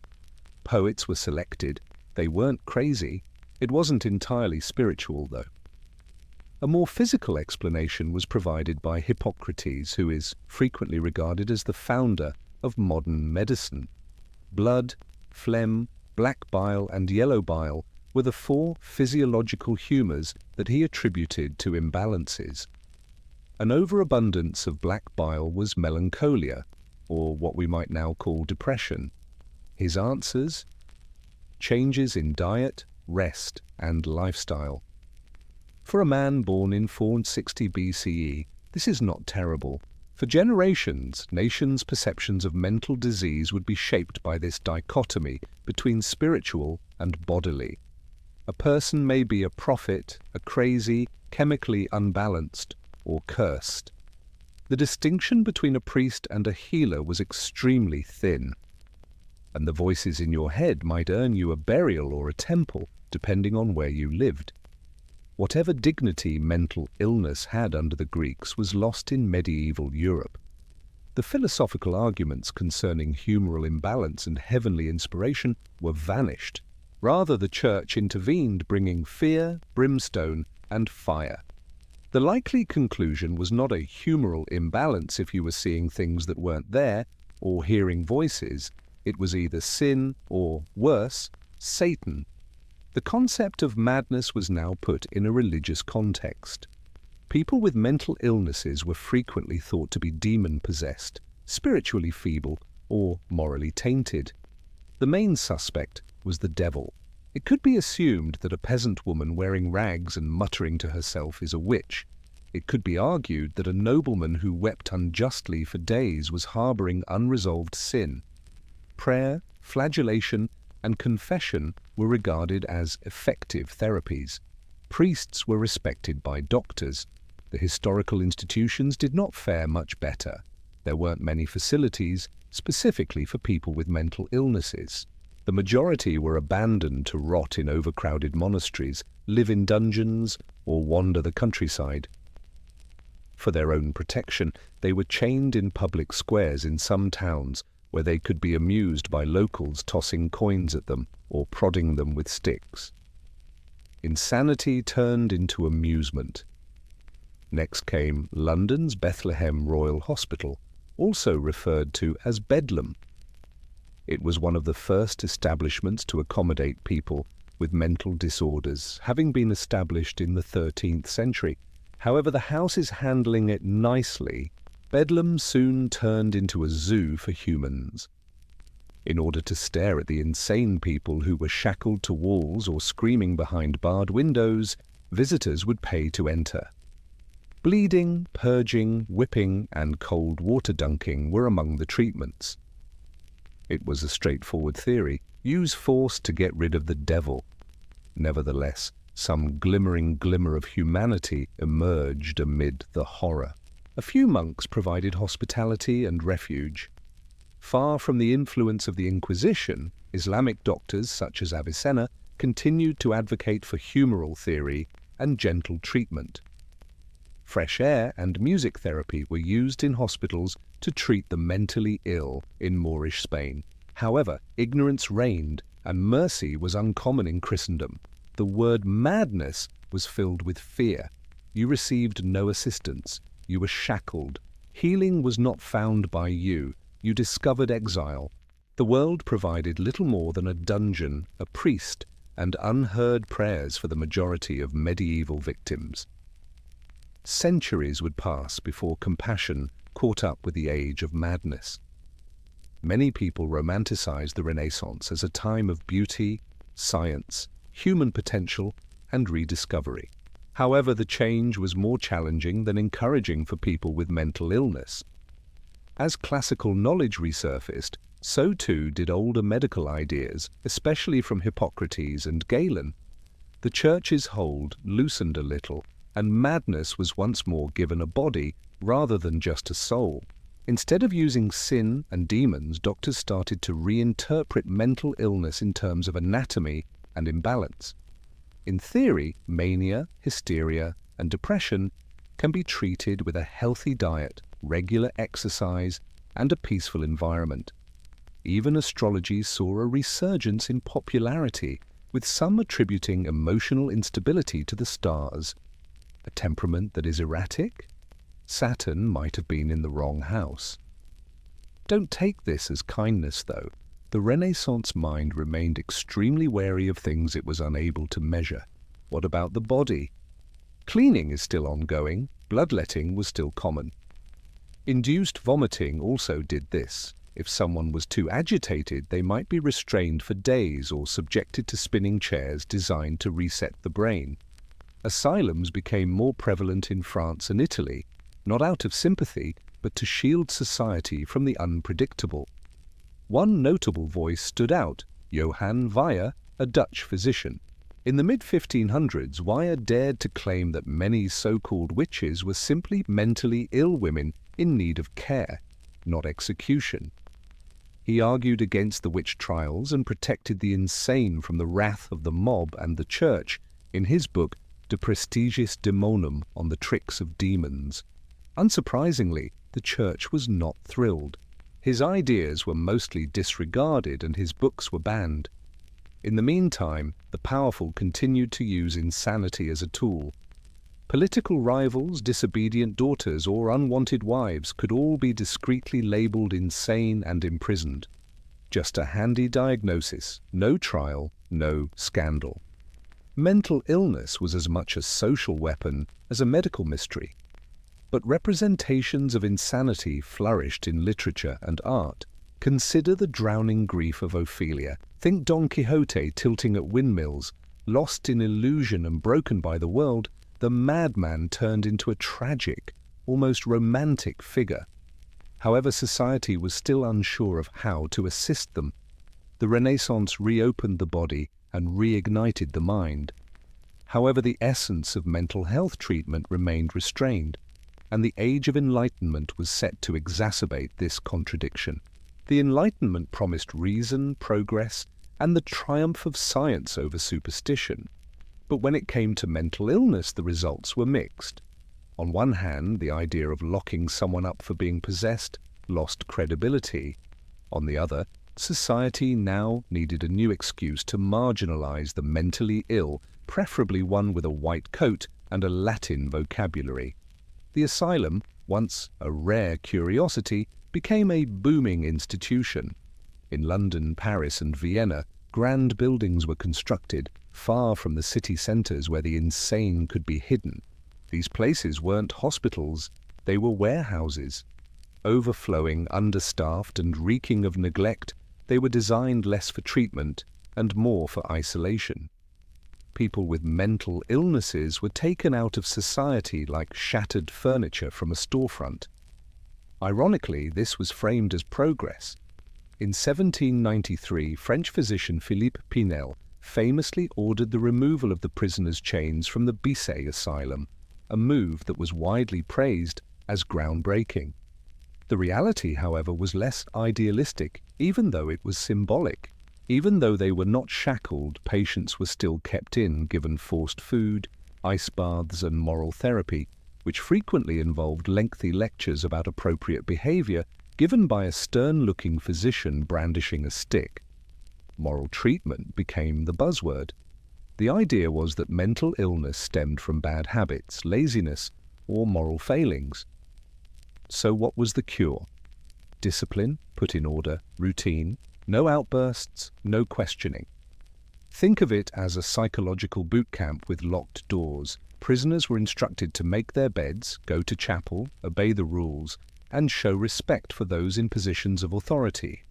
Poets were selected. They weren't crazy. It wasn't entirely spiritual, though. A more physical explanation was provided by Hippocrates, who is frequently regarded as the founder of modern medicine. Blood, phlegm, black bile, and yellow bile were the four physiological humours that he attributed to imbalances. An overabundance of black bile was melancholia, or what we might now call depression. His answers? Changes in diet, rest, and lifestyle. For a man born in 460 BCE, this is not terrible. For generations, nations' perceptions of mental disease would be shaped by this dichotomy between spiritual and bodily. A person may be a prophet, a crazy, chemically unbalanced, or cursed. The distinction between a priest and a healer was extremely thin, and the voices in your head might earn you a burial or a temple, depending on where you lived. Whatever dignity mental illness had under the Greeks was lost in medieval Europe. The philosophical arguments concerning humoral imbalance and heavenly inspiration were vanished. Rather, the Church intervened, bringing fear, brimstone, and fire. The likely conclusion was not a humoral imbalance if you were seeing things that weren't there, or hearing voices. It was either sin or, worse, Satan. The concept of madness was now put in a religious context. People with mental illnesses were frequently thought to be demon-possessed, spiritually feeble, or morally tainted. The main suspect was the devil. It could be assumed that a peasant woman wearing rags and muttering to herself is a witch. It could be argued that a nobleman who wept unjustly for days was harboring unresolved sin. Prayer, flagellation, and confession were regarded as effective therapies. Priests were respected by doctors. The historical institutions did not fare much better. There weren't many facilities specifically for people with mental illnesses. The majority were abandoned to rot in overcrowded monasteries, live in dungeons, or wander the countryside. For their own protection, they were chained in public squares in some towns, where they could be amused by locals tossing coins at them or prodding them with sticks. Insanity turned into amusement. Next came London's Bethlehem Royal Hospital, also referred to as Bedlam. It was one of the first establishments to accommodate people with mental disorders, having been established in the 13th century. However, the houses handling it nicely, Bedlam soon turned into a zoo for humans. In order to stare at the insane people who were shackled to walls or screaming behind barred windows, visitors would pay to enter. Bleeding, purging, whipping, and cold water dunking were among the treatments. It was a straightforward theory: use force to get rid of the devil. Nevertheless, some glimmering glimmer of humanity emerged amid the horror. A few monks provided hospitality and refuge. Far from the influence of the Inquisition, Islamic doctors such as Avicenna continued to advocate for humoral theory and gentle treatment. Fresh air and music therapy were used in hospitals to treat the mentally ill in Moorish Spain. However, ignorance reigned, and mercy was uncommon in Christendom. The word madness was filled with fear. You received no assistance. You were shackled. Healing was not found by you. You discovered exile. The world provided little more than a dungeon, a priest, and unheard prayers for the majority of medieval victims. Centuries would pass before compassion caught up with the age of madness. Many people romanticized the Renaissance as a time of beauty, science, human potential, and rediscovery. However, the change was more challenging than encouraging for people with mental illness. As classical knowledge resurfaced, so too did older medical ideas, especially from Hippocrates and Galen. The Church's hold loosened a little, and madness was once more given a body rather than just a soul. Instead of using sin and demons, doctors started to reinterpret mental illness in terms of anatomy and imbalance. In theory, mania, hysteria, and depression can be treated with a healthy diet, regular exercise, and a peaceful environment. Even astrology saw a resurgence in popularity, with some attributing emotional instability to the stars. A temperament that is erratic? Saturn might have been in the wrong house. Don't take this as kindness, though. The Renaissance mind remained extremely wary of things it was unable to measure. What about the body? Cleaning is still ongoing. Bloodletting was still common. Induced vomiting also did this. If someone was too agitated, they might be restrained for days or subjected to spinning chairs designed to reset the brain. Asylums became more prevalent in France and Italy, not out of sympathy, but to shield society from the unpredictable. One notable voice stood out: Johann Weyer, a Dutch physician. In the mid-1500s, Weyer dared to claim that many so-called witches were simply mentally ill women in need of care, not execution. He argued against the witch trials and protected the insane from the wrath of the mob and the church in his book De Prestigiis Daemonum, on the tricks of demons. Unsurprisingly, the church was not thrilled. His ideas were mostly disregarded and his books were banned. In the meantime, the powerful continued to use insanity as a tool. Political rivals, disobedient daughters, or unwanted wives could all be discreetly labeled insane and imprisoned. Just a handy diagnosis, no trial, no scandal. Mental illness was as much a social weapon as a medical mystery. But representations of insanity flourished in literature and art. Consider the drowning grief of Ophelia. Think Don Quixote tilting at windmills. Lost in illusion and broken by the world, the madman turned into a tragic, almost romantic figure. However, society was still unsure of how to assist them. The Renaissance reopened the body and reignited the mind. However, the essence of mental health treatment remained restrained, and the Age of Enlightenment was set to exacerbate this contradiction. The Enlightenment promised reason, progress, and the triumph of science over superstition. But when it came to mental illness, the results were mixed. On one hand, the idea of locking someone up for being possessed lost credibility. On the other, society now needed a new excuse to marginalize the mentally ill, preferably one with a white coat and a Latin vocabulary. The asylum, once a rare curiosity, became a booming institution. In London, Paris, and Vienna, grand buildings were constructed, far from the city centres where the insane could be hidden. These places weren't hospitals, they were warehouses. Overflowing, understaffed, and reeking of neglect, they were designed less for treatment and more for isolation. People with mental illnesses were taken out of society like shattered furniture from a storefront. Ironically, this was framed as progress. In 1793, French physician Philippe Pinel famously ordered the removal of the prisoners' chains from the Bicêtre asylum, a move that was widely praised as groundbreaking. The reality, however, was less idealistic, even though it was symbolic. Even though they were not shackled, patients were still kept in, given forced food, ice baths, and moral therapy, which frequently involved lengthy lectures about appropriate behavior given by a stern-looking physician brandishing a stick. Moral treatment became the buzzword. The idea was that mental illness stemmed from bad habits, laziness, or moral failings. So what was the cure? Discipline, put in order, routine, no outbursts, no questioning. Think of it as a psychological boot camp with locked doors. Prisoners were instructed to make their beds, go to chapel, obey the rules, and show respect for those in positions of authority.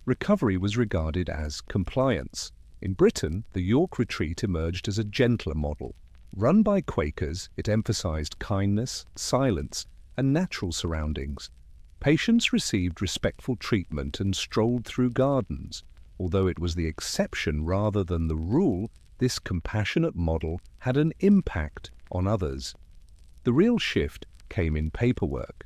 Recovery was regarded as compliance. In Britain, the York Retreat emerged as a gentler model. Run by Quakers, it emphasized kindness, silence, and natural surroundings. Patients received respectful treatment and strolled through gardens. Although it was the exception rather than the rule, this compassionate model had an impact on others. The real shift came in paperwork.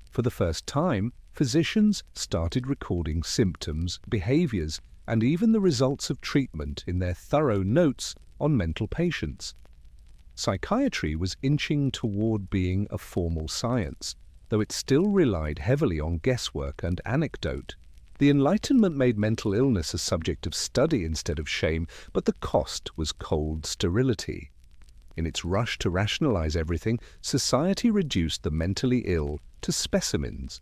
For the first time, physicians started recording symptoms, behaviors, and even the results of treatment in their thorough notes on mental patients. Psychiatry was inching toward being a formal science, though it still relied heavily on guesswork and anecdote. The Enlightenment made mental illness a subject of study instead of shame, but the cost was cold sterility. In its rush to rationalize everything, society reduced the mentally ill to specimens.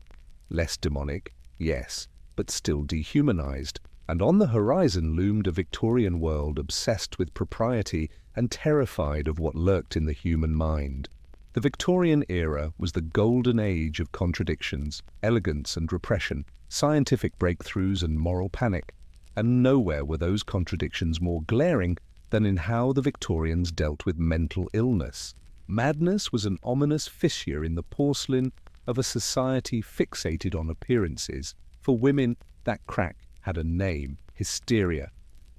Less demonic, yes, but still dehumanized. And on the horizon loomed a Victorian world obsessed with propriety and terrified of what lurked in the human mind. The Victorian era was the golden age of contradictions, elegance and repression, scientific breakthroughs and moral panic, and nowhere were those contradictions more glaring than in how the Victorians dealt with mental illness. Madness was an ominous fissure in the porcelain of a society fixated on appearances. For women, that crack had a name: hysteria.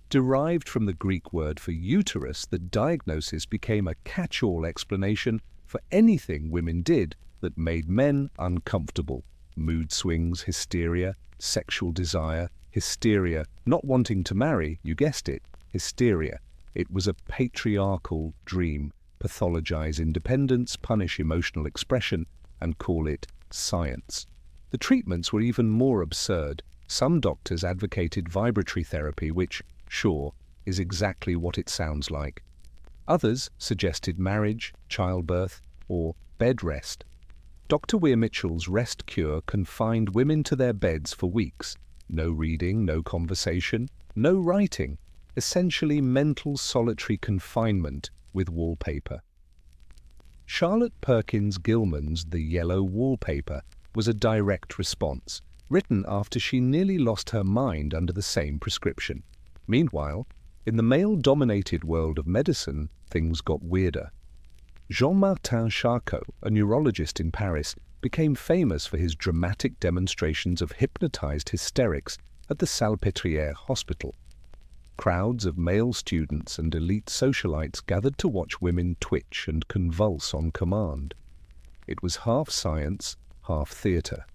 Derived from the Greek word for uterus, the diagnosis became a catch-all explanation for anything women did that made men uncomfortable. Mood swings, hysteria, sexual desire, hysteria, not wanting to marry, you guessed it, hysteria. It was a patriarchal dream. Pathologize independence, punish emotional expression, and call it science. The treatments were even more absurd. Some doctors advocated vibratory therapy, which, sure, is exactly what it sounds like. Others suggested marriage, childbirth, or bed rest. Dr. Weir Mitchell's rest cure confined women to their beds for weeks. No reading, no conversation, no writing. Essentially mental solitary confinement with wallpaper. Charlotte Perkins Gilman's The Yellow Wallpaper was a direct response, written after she nearly lost her mind under the same prescription. Meanwhile, in the male-dominated world of medicine, things got weirder. Jean-Martin Charcot, a neurologist in Paris, became famous for his dramatic demonstrations of hypnotized hysterics at the Salpêtrière Hospital. Crowds of male students and elite socialites gathered to watch women twitch and convulse on command. It was half science, half theatre.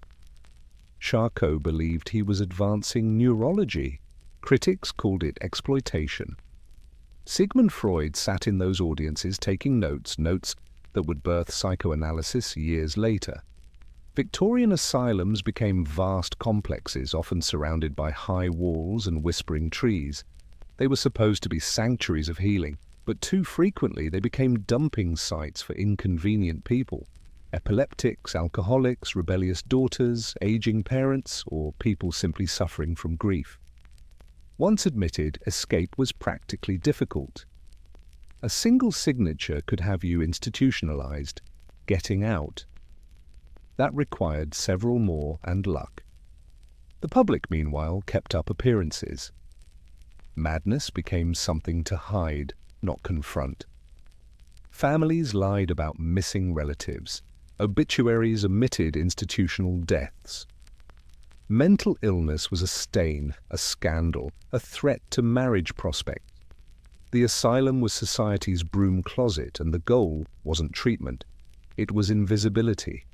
Charcot believed he was advancing neurology. Critics called it exploitation. Sigmund Freud sat in those audiences taking notes that would birth psychoanalysis years later. Victorian asylums became vast complexes, often surrounded by high walls and whispering trees. They were supposed to be sanctuaries of healing, but too frequently they became dumping sites for inconvenient people. epileptics, alcoholics, rebellious daughters, aging parents, or people simply suffering from grief. Once admitted, escape was practically difficult. A single signature could have you institutionalized, getting out. That required several more and luck. The public, meanwhile, kept up appearances. Madness became something to hide, not confront. Families lied about missing relatives. Obituaries omitted institutional deaths. Mental illness was a stain, a scandal, a threat to marriage prospects. The asylum was society's broom closet, and the goal wasn't treatment. It was invisibility.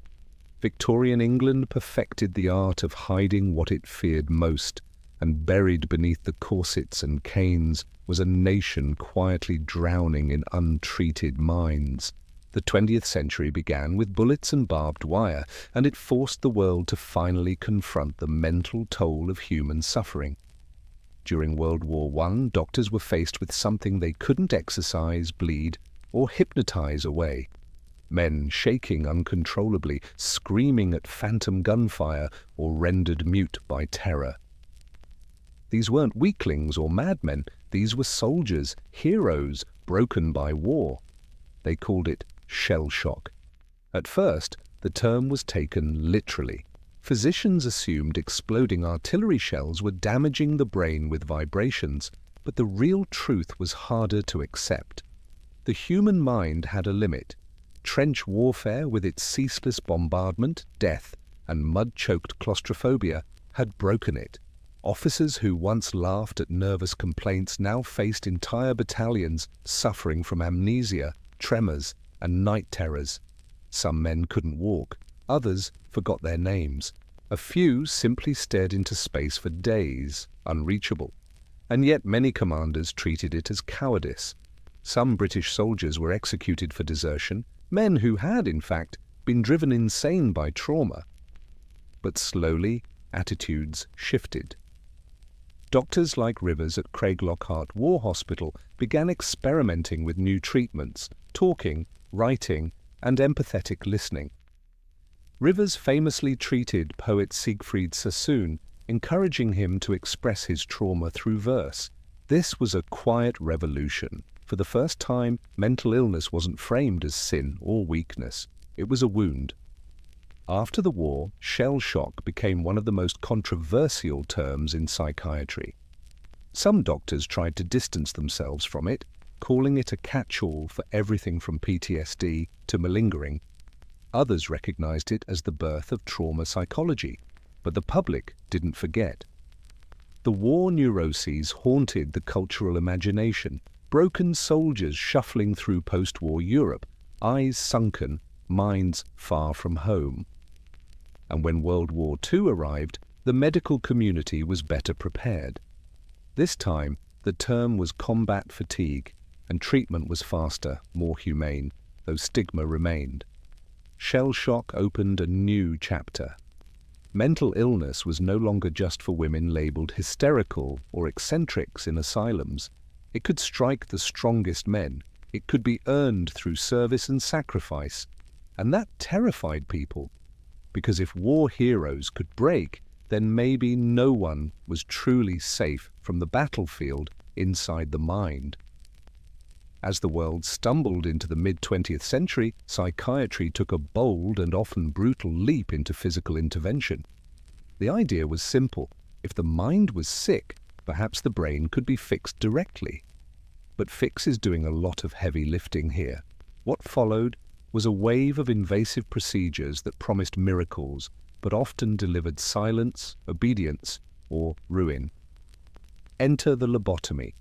Victorian England perfected the art of hiding what it feared most, and buried beneath the corsets and canes was a nation quietly drowning in untreated minds. The 20th century began with bullets and barbed wire, and it forced the world to finally confront the mental toll of human suffering. During World War I, doctors were faced with something they couldn't exorcise, bleed, or hypnotize away. Men shaking uncontrollably, screaming at phantom gunfire, or rendered mute by terror. These weren't weaklings or madmen, these were soldiers, heroes, broken by war. They called it shell shock. At first, the term was taken literally. Physicians assumed exploding artillery shells were damaging the brain with vibrations, but the real truth was harder to accept. The human mind had a limit. Trench warfare, with its ceaseless bombardment, death, and mud-choked claustrophobia, had broken it. Officers who once laughed at nervous complaints now faced entire battalions suffering from amnesia, tremors, and night terrors. Some men couldn't walk, others forgot their names. A few simply stared into space for days, unreachable. And yet many commanders treated it as cowardice. Some British soldiers were executed for desertion, men who had, in fact, been driven insane by trauma. But slowly, attitudes shifted. Doctors like Rivers at Craiglockhart War Hospital began experimenting with new treatments, talking, writing, and empathetic listening. Rivers famously treated poet Siegfried Sassoon, encouraging him to express his trauma through verse. This was a quiet revolution. For the first time, mental illness wasn't framed as sin or weakness. It was a wound. After the war, shell shock became one of the most controversial terms in psychiatry. Some doctors tried to distance themselves from it, calling it a catch-all for everything from PTSD to malingering. Others recognized it as the birth of trauma psychology, but the public didn't forget. The war neuroses haunted the cultural imagination, broken soldiers shuffling through post-war Europe, eyes sunken, minds far from home. And when World War II arrived, the medical community was better prepared. This time, the term was combat fatigue, and treatment was faster, more humane, though stigma remained. Shell shock opened a new chapter. Mental illness was no longer just for women labeled hysterical or eccentrics in asylums. It could strike the strongest men. It could be earned through service and sacrifice. And that terrified people, because if war heroes could break, then maybe no one was truly safe from the battlefield inside the mind. As the world stumbled into the mid-20th century, psychiatry took a bold and often brutal leap into physical intervention. The idea was simple. If the mind was sick, perhaps the brain could be fixed directly. But fix is doing a lot of heavy lifting here. What followed was a wave of invasive procedures that promised miracles, but often delivered silence, obedience, or ruin. Enter the lobotomy.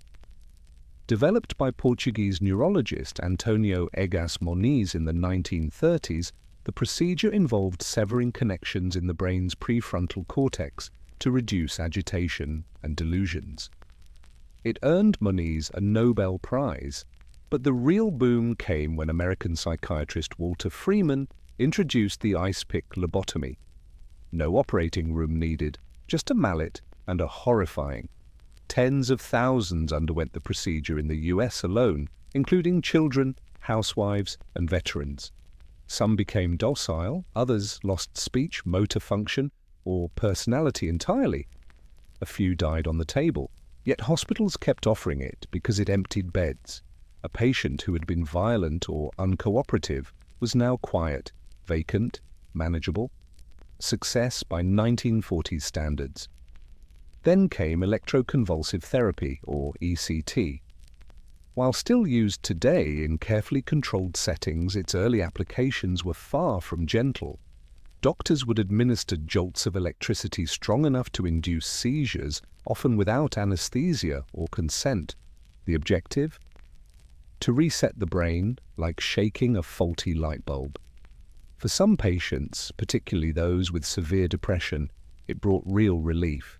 Developed by Portuguese neurologist Antonio Egas Moniz in the 1930s, the procedure involved severing connections in the brain's prefrontal cortex to reduce agitation and delusions. It earned Moniz a Nobel Prize, but the real boom came when American psychiatrist Walter Freeman introduced the ice pick lobotomy. No operating room needed, just a mallet and a horrifying. Tens of thousands underwent the procedure in the US alone, including children, housewives, and veterans. Some became docile, others lost speech, motor function, or personality entirely. A few died on the table, yet hospitals kept offering it because it emptied beds. A patient who had been violent or uncooperative was now quiet, vacant, manageable. Success by 1940s standards. Then came electroconvulsive therapy, or ECT. While still used today in carefully controlled settings, its early applications were far from gentle. Doctors would administer jolts of electricity strong enough to induce seizures, often without anesthesia or consent. The objective? To reset the brain, like shaking a faulty light bulb. For some patients, particularly those with severe depression, it brought real relief.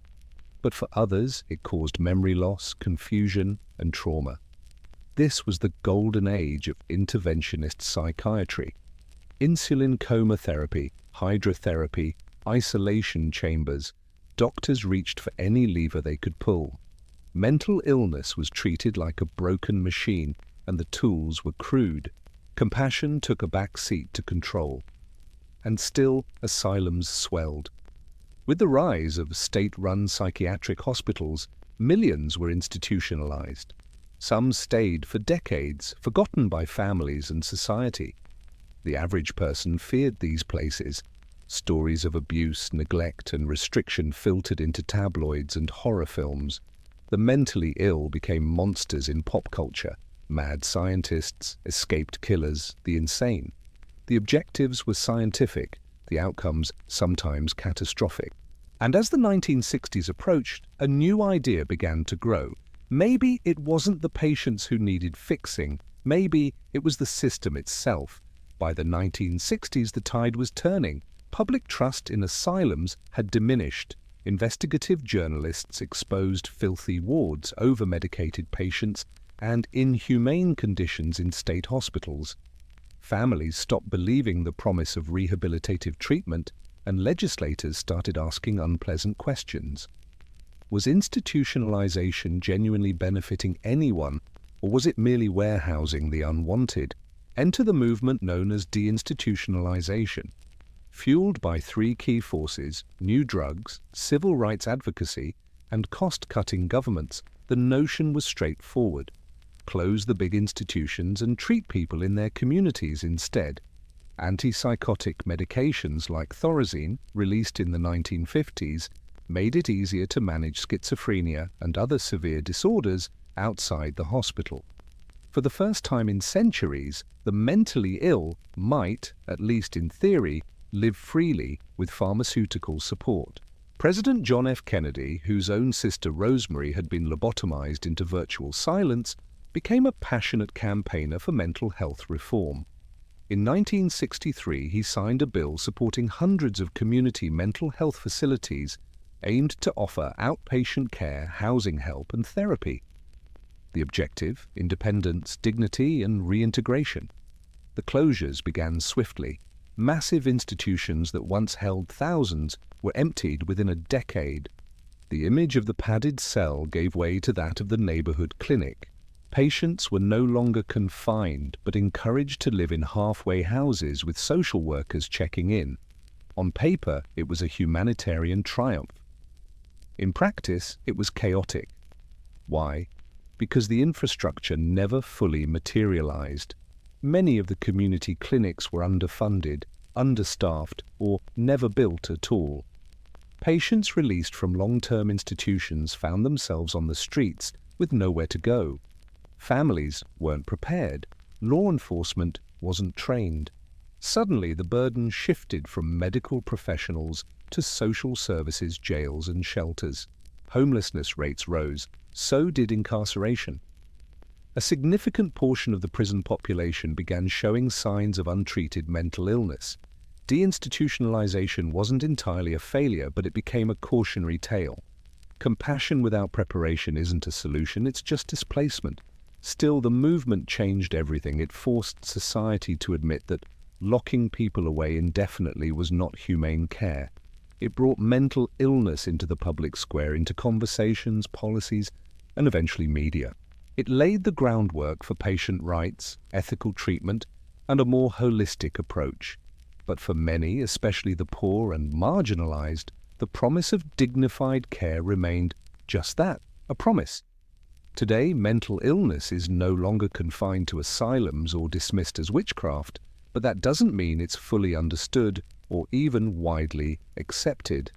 But for others, it caused memory loss, confusion, and trauma. This was the golden age of interventionist psychiatry. Insulin coma therapy, hydrotherapy, isolation chambers. Doctors reached for any lever they could pull. Mental illness was treated like a broken machine, and the tools were crude. Compassion took a back seat to control. And still, asylums swelled. With the rise of state-run psychiatric hospitals, millions were institutionalized. Some stayed for decades, forgotten by families and society. The average person feared these places. Stories of abuse, neglect, and restriction filtered into tabloids and horror films. The mentally ill became monsters in pop culture. Mad scientists, escaped killers, the insane. The objectives were scientific, the outcomes sometimes catastrophic. And as the 1960s approached, a new idea began to grow. Maybe it wasn't the patients who needed fixing, maybe it was the system itself. By the 1960s, the tide was turning. Public trust in asylums had diminished. Investigative journalists exposed filthy wards, over-medicated patients, and inhumane conditions in state hospitals. Families stopped believing the promise of rehabilitative treatment, and legislators started asking unpleasant questions. Was institutionalization genuinely benefiting anyone, or was it merely warehousing the unwanted? Enter the movement known as deinstitutionalization. Fueled by three key forces, new drugs, civil rights advocacy, and cost-cutting governments, the notion was straightforward. Close the big institutions and treat people in their communities instead. Antipsychotic medications like Thorazine, released in the 1950s, made it easier to manage schizophrenia and other severe disorders outside the hospital. For the first time in centuries, the mentally ill might, at least in theory, live freely with pharmaceutical support. President John F. Kennedy, whose own sister Rosemary had been lobotomized into virtual silence, became a passionate campaigner for mental health reform. In 1963, he signed a bill supporting hundreds of community mental health facilities aimed to offer outpatient care, housing help, and therapy. The objective: independence, dignity, and reintegration. The closures began swiftly. Massive institutions that once held thousands were emptied within a decade. The image of the padded cell gave way to that of the neighborhood clinic. Patients were no longer confined, but encouraged to live in halfway houses with social workers checking in. On paper, it was a humanitarian triumph. In practice, it was chaotic. Why? Because the infrastructure never fully materialized. Many of the community clinics were underfunded, understaffed, or never built at all. Patients released from long-term institutions found themselves on the streets with nowhere to go. Families weren't prepared. Law enforcement wasn't trained. Suddenly, the burden shifted from medical professionals to social services, jails, and shelters. Homelessness rates rose. So did incarceration. A significant portion of the prison population began showing signs of untreated mental illness. Deinstitutionalization wasn't entirely a failure, but it became a cautionary tale. Compassion without preparation isn't a solution, it's just displacement. Still, the movement changed everything. It forced society to admit that locking people away indefinitely was not humane care. It brought mental illness into the public square, into conversations, policies, and eventually media. It laid the groundwork for patient rights, ethical treatment, and a more holistic approach. But for many, especially the poor and marginalized, the promise of dignified care remained just that, a promise. Today, mental illness is no longer confined to asylums or dismissed as witchcraft, but that doesn't mean it's fully understood or even widely accepted.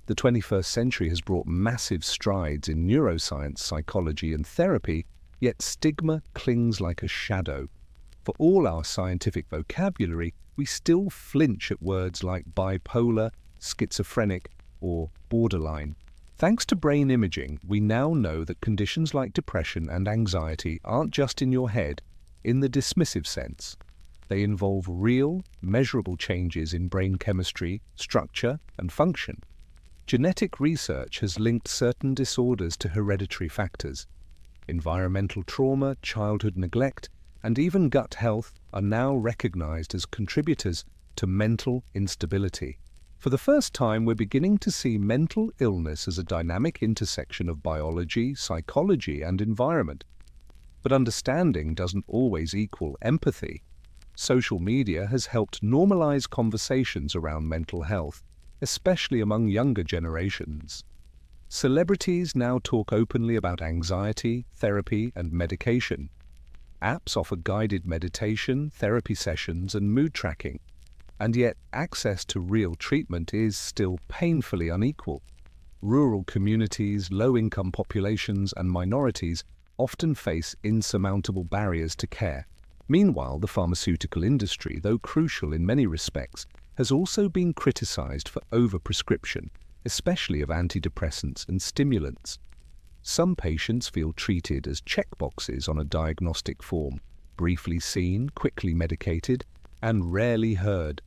The 21st century has brought massive strides in neuroscience, psychology, and therapy, yet stigma clings like a shadow. For all our scientific vocabulary, we still flinch at words like bipolar, schizophrenic, or borderline. Thanks to brain imaging, we now know that conditions like depression and anxiety aren't just in your head, in the dismissive sense. They involve real, measurable changes in brain chemistry, structure, and function. Genetic research has linked certain disorders to hereditary factors. Environmental trauma, childhood neglect, and even gut health are now recognized as contributors to mental instability. For the first time, we're beginning to see mental illness as a dynamic intersection of biology, psychology, and environment. But understanding doesn't always equal empathy. Social media has helped normalize conversations around mental health, especially among younger generations. Celebrities now talk openly about anxiety, therapy, and medication. Apps offer guided meditation, therapy sessions, and mood tracking. And yet, access to real treatment is still painfully unequal. Rural communities, low-income populations, and minorities often face insurmountable barriers to care. Meanwhile, the pharmaceutical industry, though crucial in many respects, has also been criticized for overprescription, especially of antidepressants and stimulants. Some patients feel treated as checkboxes on a diagnostic form, briefly seen, quickly medicated, and rarely heard.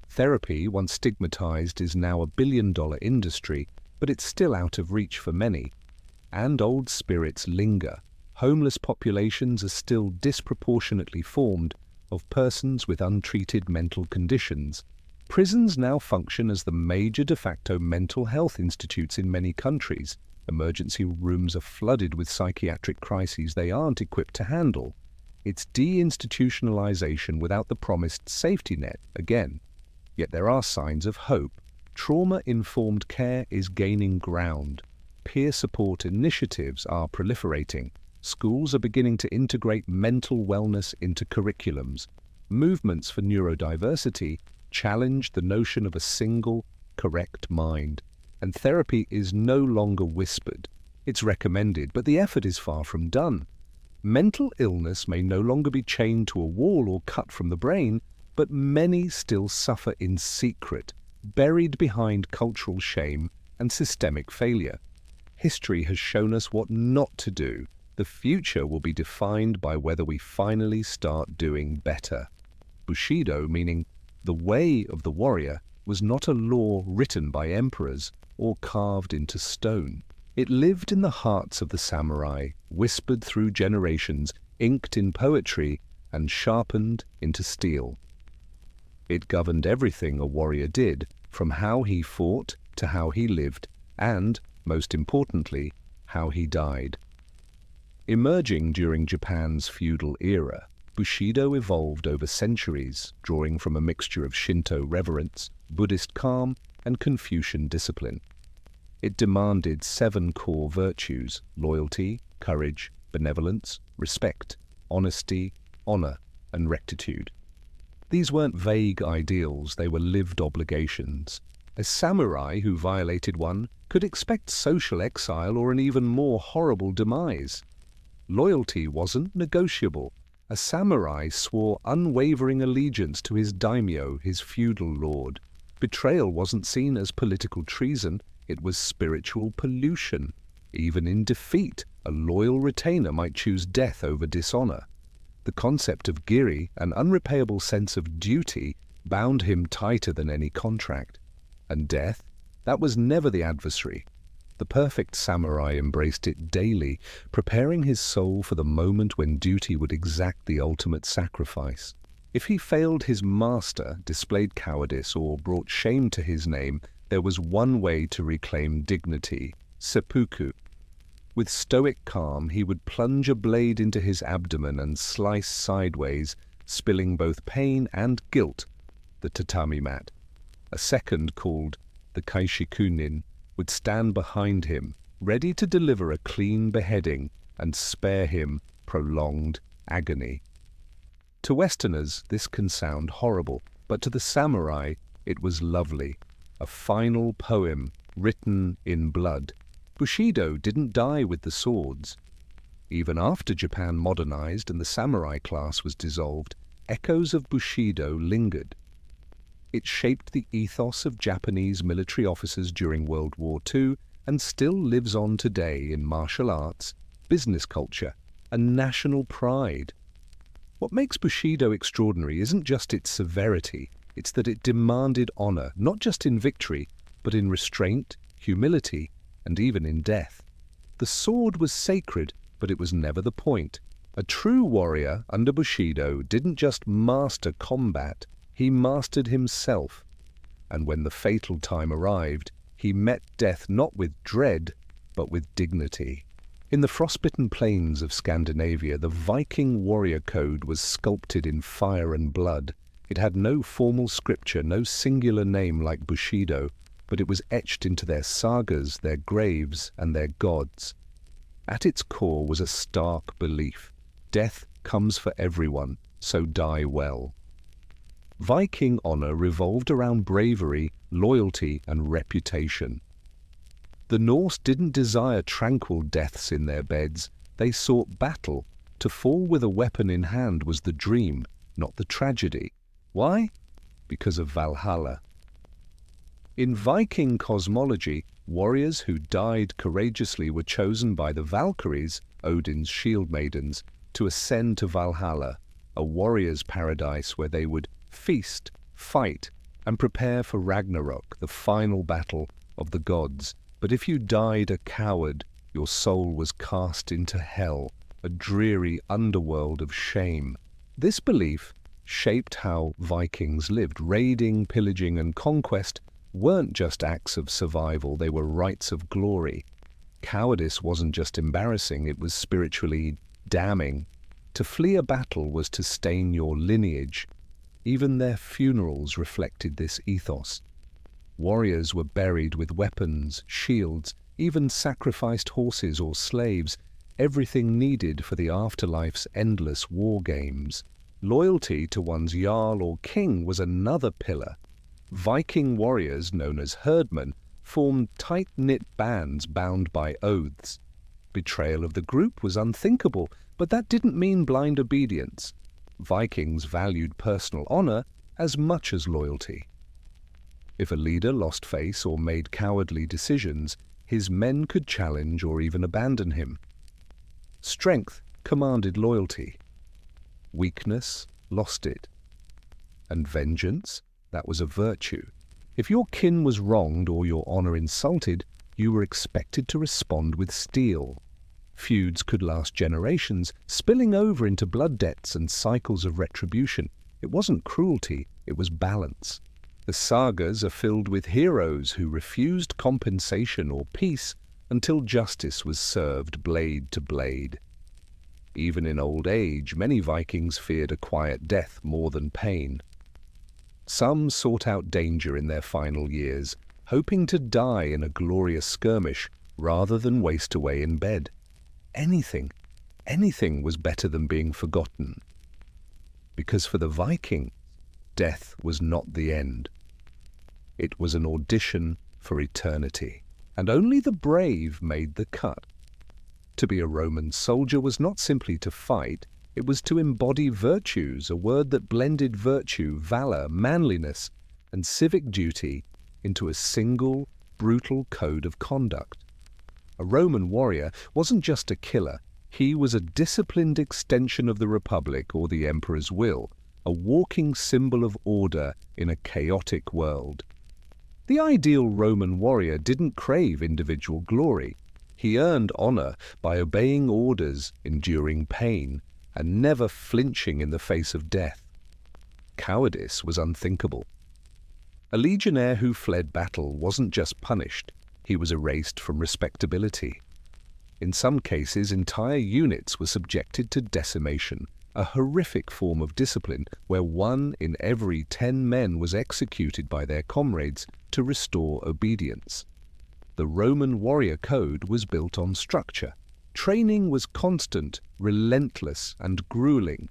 Therapy, once stigmatized, is now a billion-dollar industry, but it's still out of reach for many. And old spirits linger. Homeless populations are still disproportionately formed of persons with untreated mental conditions. Prisons now function as the major de facto mental health institutes in many countries. Emergency rooms are flooded with psychiatric crises they aren't equipped to handle. It's deinstitutionalization without the promised safety net, again. Yet there are signs of hope. Trauma-informed care is gaining ground. Peer support initiatives are proliferating. Schools are beginning to integrate mental wellness into curriculums. Movements for neurodiversity challenge the notion of a single, correct mind. And therapy is no longer whispered. It's recommended, but the effort is far from done. Mental illness may no longer be chained to a wall or cut from the brain, but many still suffer in secret, buried behind cultural shame and systemic failure. History has shown us what not to do. The future will be defined by whether we finally start doing better. Bushido, meaning the way of the warrior, was not a law written by emperors or carved into stone. It lived in the hearts of the samurai, whispered through generations, inked in poetry, and sharpened into steel. It governed everything a warrior did, from how he fought to how he lived, and, most importantly, how he died. Emerging during Japan's feudal era, Bushido evolved over centuries, drawing from a mixture of Shinto reverence, Buddhist calm, and Confucian discipline. It demanded 7 core virtues: loyalty, courage, benevolence, respect, honesty, honor, and rectitude. These weren't vague ideals, they were lived obligations. A samurai who violated one could expect social exile or an even more horrible demise. Loyalty wasn't negotiable. A samurai swore unwavering allegiance to his daimyo, his feudal lord. Betrayal wasn't seen as political treason, it was spiritual pollution. Even in defeat, a loyal retainer might choose death over dishonor. The concept of giri, an unrepayable sense of duty, bound him tighter than any contract. And death? That was never the adversary. The perfect samurai embraced it daily, preparing his soul for the moment when duty would exact the ultimate sacrifice. If he failed his master, displayed cowardice, or brought shame to his name, there was one way to reclaim dignity: seppuku. With stoic calm, he would plunge a blade into his abdomen and slice sideways, spilling both pain and guilt, the tatami mat. A second, called the kaishikunin, would stand behind him, ready to deliver a clean beheading and spare him prolonged agony. To Westerners, this can sound horrible, but to the samurai, it was lovely. A final poem written in blood. Bushido didn't die with the swords. Even after Japan modernized and the samurai class was dissolved, echoes of Bushido lingered. It shaped the ethos of Japanese military officers during World War II and still lives on today in martial arts, business culture, and national pride. What makes Bushido extraordinary isn't just its severity, it's that it demanded honor, not just in victory, but in restraint, humility, and even in death. The sword was sacred, but it was never the point. A true warrior under Bushido didn't just master combat, he mastered himself. And when the fatal time arrived, he met death not with dread, but with dignity. In the frostbitten plains of Scandinavia, the Viking warrior code was sculpted in fire and blood. It had no formal scripture, no singular name like Bushido, but it was etched into their sagas, their graves, and their gods. At its core was a stark belief: death comes for everyone, so die well. Viking honor revolved around bravery, loyalty, and reputation. The Norse didn't desire tranquil deaths in their beds. They sought battle. To fall with a weapon in hand was the dream, not the tragedy. Why? Because of Valhalla. In Viking cosmology, warriors who died courageously were chosen by the Valkyries, Odin's shield maidens, to ascend to Valhalla, a warrior's paradise where they would feast, fight, and prepare for Ragnarok, the final battle of the gods. But if you died a coward, your soul was cast into hell, a dreary underworld of shame. This belief shaped how Vikings lived. Raiding, pillaging, and conquest weren't just acts of survival, they were rites of glory. Cowardice wasn't just embarrassing, it was spiritually damning. To flee a battle was to stain your lineage. Even their funerals reflected this ethos. Warriors were buried with weapons, shields, even sacrificed horses or slaves, everything needed for the afterlife's endless war games. Loyalty to one's jarl or king was another pillar. Viking warriors, known as herdmen, formed tight-knit bands bound by oaths. Betrayal of the group was unthinkable, but that didn't mean blind obedience. Vikings valued personal honor as much as loyalty. If a leader lost face or made cowardly decisions, his men could challenge or even abandon him. Strength commanded loyalty. Weakness lost it. And vengeance, that was a virtue. If your kin was wronged or your honor insulted, you were expected to respond with steel. Feuds could last generations, spilling over into blood debts and cycles of retribution. It wasn't cruelty, it was balance. The sagas are filled with heroes who refused compensation or peace until justice was served blade to blade. Even in old age, many Vikings feared a quiet death more than pain. Some sought out danger in their final years, hoping to die in a glorious skirmish rather than waste away in bed. Anything was better than being forgotten. Because for the Viking, death was not the end. It was an audition for eternity, and only the brave made the cut. To be a Roman soldier was not simply to fight, it was to embody virtues, a word that blended virtue, valor, manliness, and civic duty into a single, brutal code of conduct. A Roman warrior wasn't just a killer, he was a disciplined extension of the Republic or the Emperor's will, a walking symbol of order in a chaotic world. The ideal Roman warrior didn't crave individual glory. He earned honor by obeying orders, enduring pain, and never flinching in the face of death. Cowardice was unthinkable. A legionnaire who fled battle wasn't just punished, he was erased from respectability. In some cases, entire units were subjected to decimation, a horrific form of discipline where 1 in every 10 men was executed by their comrades to restore obedience. The Roman warrior code was built on structure. Training was constant, relentless, and grueling.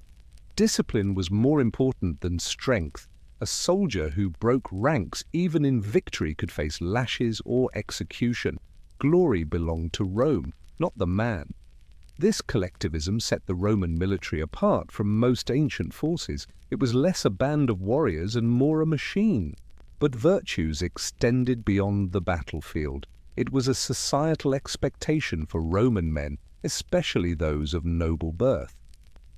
Discipline was more important than strength. A soldier who broke ranks even in victory could face lashes or execution. Glory belonged to Rome, not the man. This collectivism set the Roman military apart from most ancient forces. It was less a band of warriors and more a machine. But virtues extended beyond the battlefield. It was a societal expectation for Roman men, especially those of noble birth,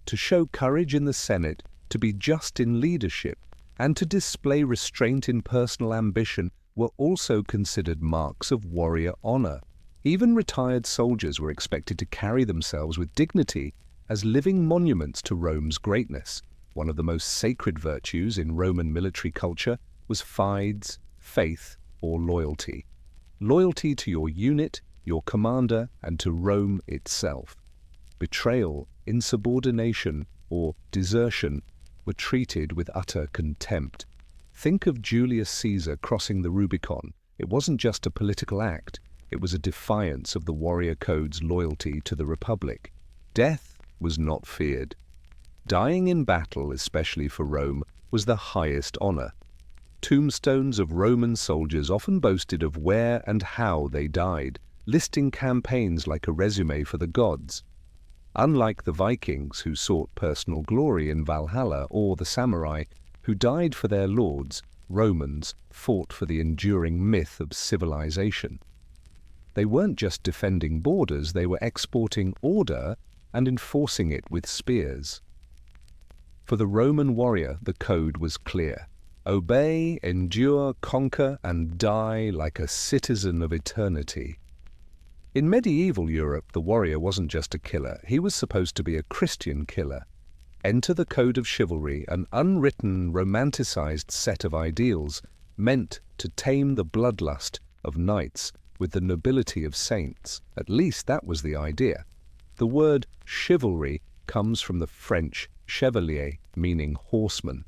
to show courage in the Senate, to be just in leadership, and to display restraint in personal ambition were also considered marks of warrior honor. Even retired soldiers were expected to carry themselves with dignity as living monuments to Rome's greatness. One of the most sacred virtues in Roman military culture was fides, faith, or loyalty. Loyalty to your unit, your commander, and to Rome itself. Betrayal, insubordination, or desertion were treated with utter contempt. Think of Julius Caesar crossing the Rubicon. It wasn't just a political act, it was a defiance of the warrior code's loyalty to the Republic. Death was not feared. Dying in battle, especially for Rome, was the highest honor. Tombstones of Roman soldiers often boasted of where and how they died, listing campaigns like a resume for the gods. Unlike the Vikings, who sought personal glory in Valhalla, or the samurai, who died for their lords, Romans fought for the enduring myth of civilization. They weren't just defending borders, they were exporting order and enforcing it with spears. For the Roman warrior, the code was clear. Obey, endure, conquer, and die like a citizen of eternity. In medieval Europe, the warrior wasn't just a killer, he was supposed to be a Christian killer. Enter the code of chivalry, an unwritten, romanticized set of ideals meant to tame the bloodlust of knights with the nobility of saints. At least that was the idea. The word chivalry comes from the French chevalier, meaning horseman.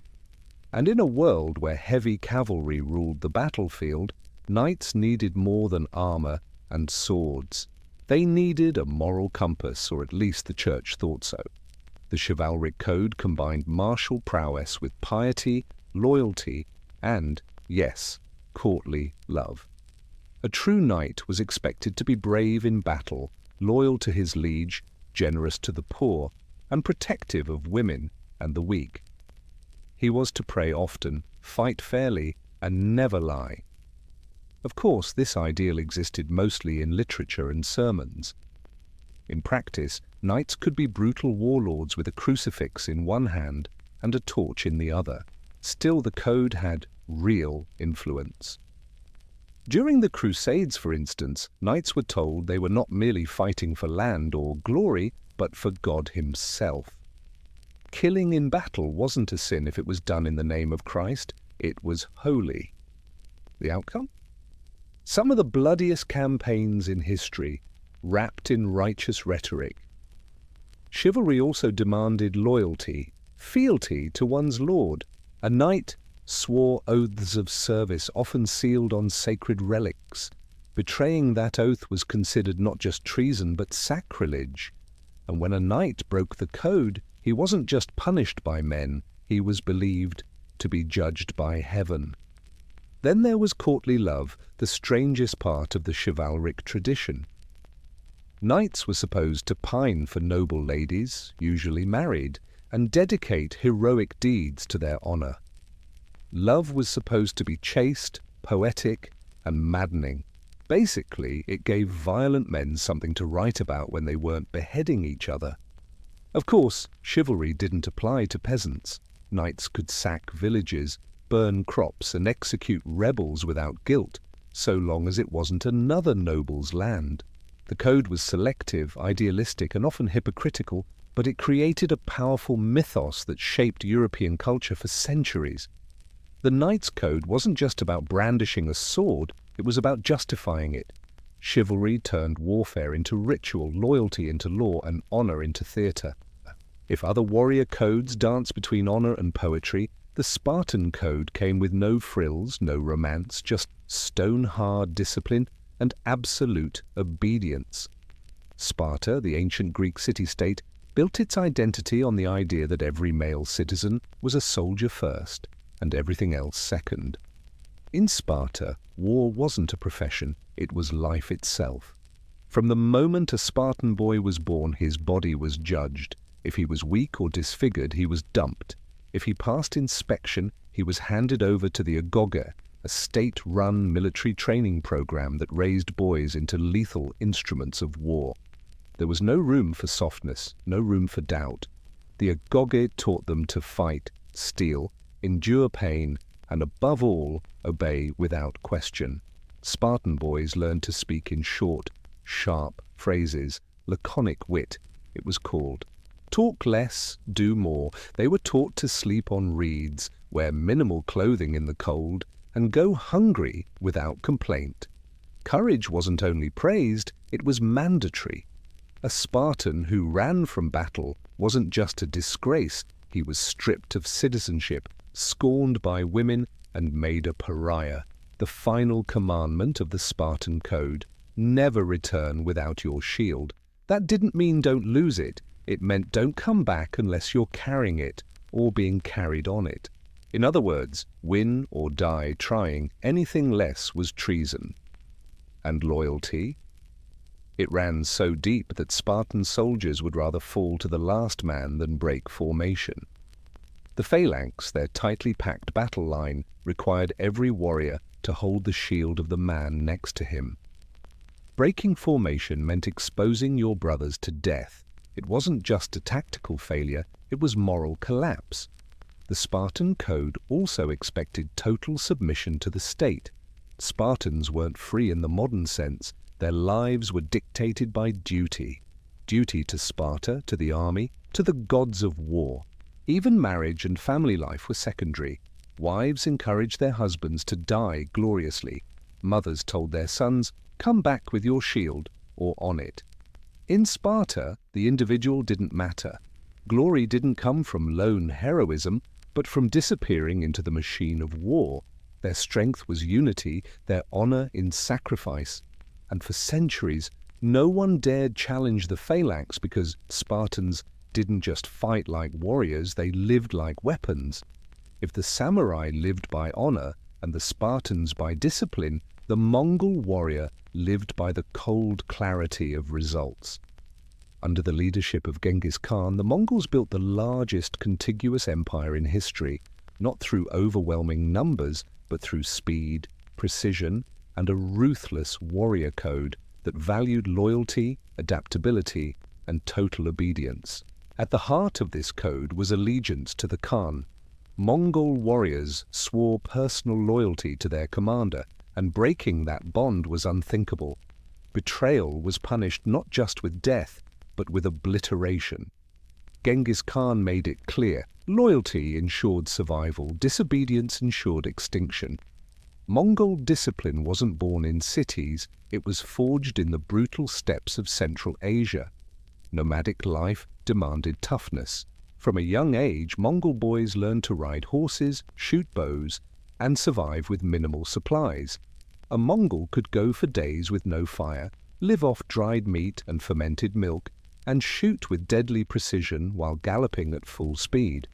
And in a world where heavy cavalry ruled the battlefield, knights needed more than armor and swords. They needed a moral compass, or at least the church thought so. The chivalric code combined martial prowess with piety, loyalty, and, yes, courtly love. A true knight was expected to be brave in battle, loyal to his liege, generous to the poor, and protective of women and the weak. He was to pray often, fight fairly, and never lie. Of course, this ideal existed mostly in literature and sermons. In practice, knights could be brutal warlords with a crucifix in one hand and a torch in the other. Still, the code had real influence. During the Crusades, for instance, knights were told they were not merely fighting for land or glory, but for God himself. Killing in battle wasn't a sin if it was done in the name of Christ. It was holy. The outcome? Some of the bloodiest campaigns in history, wrapped in righteous rhetoric. Chivalry also demanded loyalty, fealty to one's lord. A knight swore oaths of service, often sealed on sacred relics. Betraying that oath was considered not just treason, but sacrilege. And when a knight broke the code, he wasn't just punished by men, he was believed to be judged by heaven. Then there was courtly love, the strangest part of the chivalric tradition. Knights were supposed to pine for noble ladies, usually married, and dedicate heroic deeds to their honor. Love was supposed to be chaste, poetic, and maddening. Basically, it gave violent men something to write about when they weren't beheading each other. Of course, chivalry didn't apply to peasants. Knights could sack villages, burn crops, and execute rebels without guilt, so long as it wasn't another noble's land. The code was selective, idealistic, and often hypocritical, but it created a powerful mythos that shaped European culture for centuries. The Knight's Code wasn't just about brandishing a sword, it was about justifying it. Chivalry turned warfare into ritual, loyalty into law, and honor into theater. If other warrior codes danced between honor and poetry, the Spartan code came with no frills, no romance, just stone-hard discipline and absolute obedience. Sparta, the ancient Greek city-state, built its identity on the idea that every male citizen was a soldier first and everything else second. In Sparta, war wasn't a profession, it was life itself. From the moment a Spartan boy was born, his body was judged. If he was weak or disfigured, he was dumped. If he passed inspection, he was handed over to the Agoge, a state-run military training program that raised boys into lethal instruments of war. There was no room for softness, no room for doubt. The Agoge taught them to fight, steal, endure pain, and above all, obey without question. Spartan boys learned to speak in short, sharp phrases, laconic wit, it was called. Talk less, do more. They were taught to sleep on reeds, wear minimal clothing in the cold, and go hungry without complaint. Courage wasn't only praised, it was mandatory. A Spartan who ran from battle wasn't just a disgrace, he was stripped of citizenship, scorned by women, and made a pariah. The final commandment of the Spartan code, never return without your shield. That didn't mean don't lose it, it meant don't come back unless you're carrying it or being carried on it. In other words, win or die trying, anything less was treason. And loyalty? It ran so deep that Spartan soldiers would rather fall to the last man than break formation. The phalanx, their tightly packed battle line, required every warrior to hold the shield of the man next to him. Breaking formation meant exposing your brothers to death. It wasn't just a tactical failure, it was moral collapse. The Spartan code also expected total submission to the state. Spartans weren't free in the modern sense. Their lives were dictated by duty. Duty to Sparta, to the army, to the gods of war. Even marriage and family life were secondary. Wives encouraged their husbands to die gloriously. Mothers told their sons, "Come back with your shield," or on it. In Sparta, the individual didn't matter. Glory didn't come from lone heroism, but from disappearing into the machine of war. Their strength was unity, their honor in sacrifice. And for centuries, no one dared challenge the phalanx because Spartans didn't just fight like warriors, they lived like weapons. If the samurai lived by honor and the Spartans by discipline, the Mongol warrior lived by the cold clarity of results. Under the leadership of Genghis Khan, the Mongols built the largest contiguous empire in history, not through overwhelming numbers, but through speed, precision, and a ruthless warrior code that valued loyalty, adaptability, and total obedience. At the heart of this code was allegiance to the Khan. Mongol warriors swore personal loyalty to their commander, and breaking that bond was unthinkable. Betrayal was punished not just with death, but with obliteration. Genghis Khan made it clear, loyalty ensured survival, disobedience ensured extinction. Mongol discipline wasn't born in cities, it was forged in the brutal steppes of Central Asia. Nomadic life demanded toughness. From a young age, Mongol boys learned to ride horses, shoot bows, and survive with minimal supplies. A Mongol could go for days with no fire, live off dried meat and fermented milk, and shoot with deadly precision while galloping at full speed.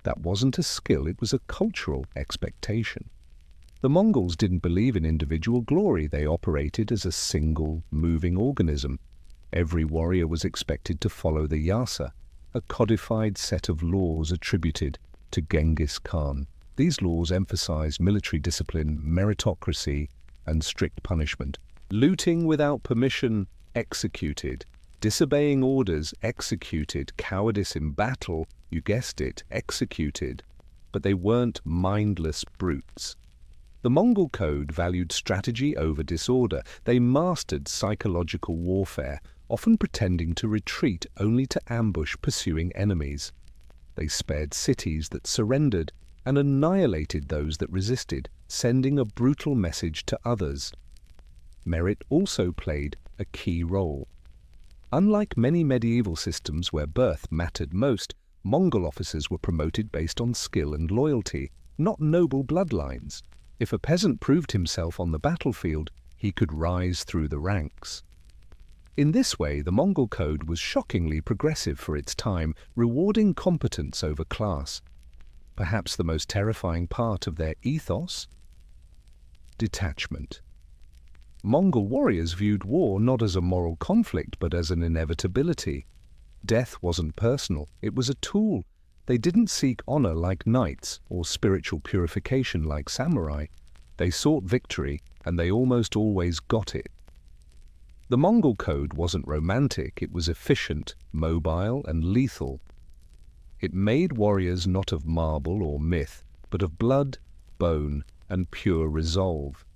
That wasn't a skill, it was a cultural expectation. The Mongols didn't believe in individual glory, they operated as a single, moving organism. Every warrior was expected to follow the yasa, a codified set of laws attributed to Genghis Khan. These laws emphasized military discipline, meritocracy, and strict punishment. Looting without permission, executed. Disobeying orders, executed. Cowardice in battle, you guessed it, executed. But they weren't mindless brutes. The Mongol code valued strategy over disorder. They mastered psychological warfare, often pretending to retreat only to ambush pursuing enemies. They spared cities that surrendered and annihilated those that resisted, sending a brutal message to others. Merit also played a key role. Unlike many medieval systems where birth mattered most, Mongol officers were promoted based on skill and loyalty, not noble bloodlines. If a peasant proved himself on the battlefield, he could rise through the ranks. In this way, the Mongol code was shockingly progressive for its time, rewarding competence over class. Perhaps the most terrifying part of their ethos? Detachment. Mongol warriors viewed war not as a moral conflict but as an inevitability. Death wasn't personal, it was a tool. They didn't seek honor like knights or spiritual purification like samurai. They sought victory, and they almost always got it. The Mongol code wasn't romantic, it was efficient, mobile, and lethal. It made warriors not of marble or myth, but of blood, bone, and pure resolve.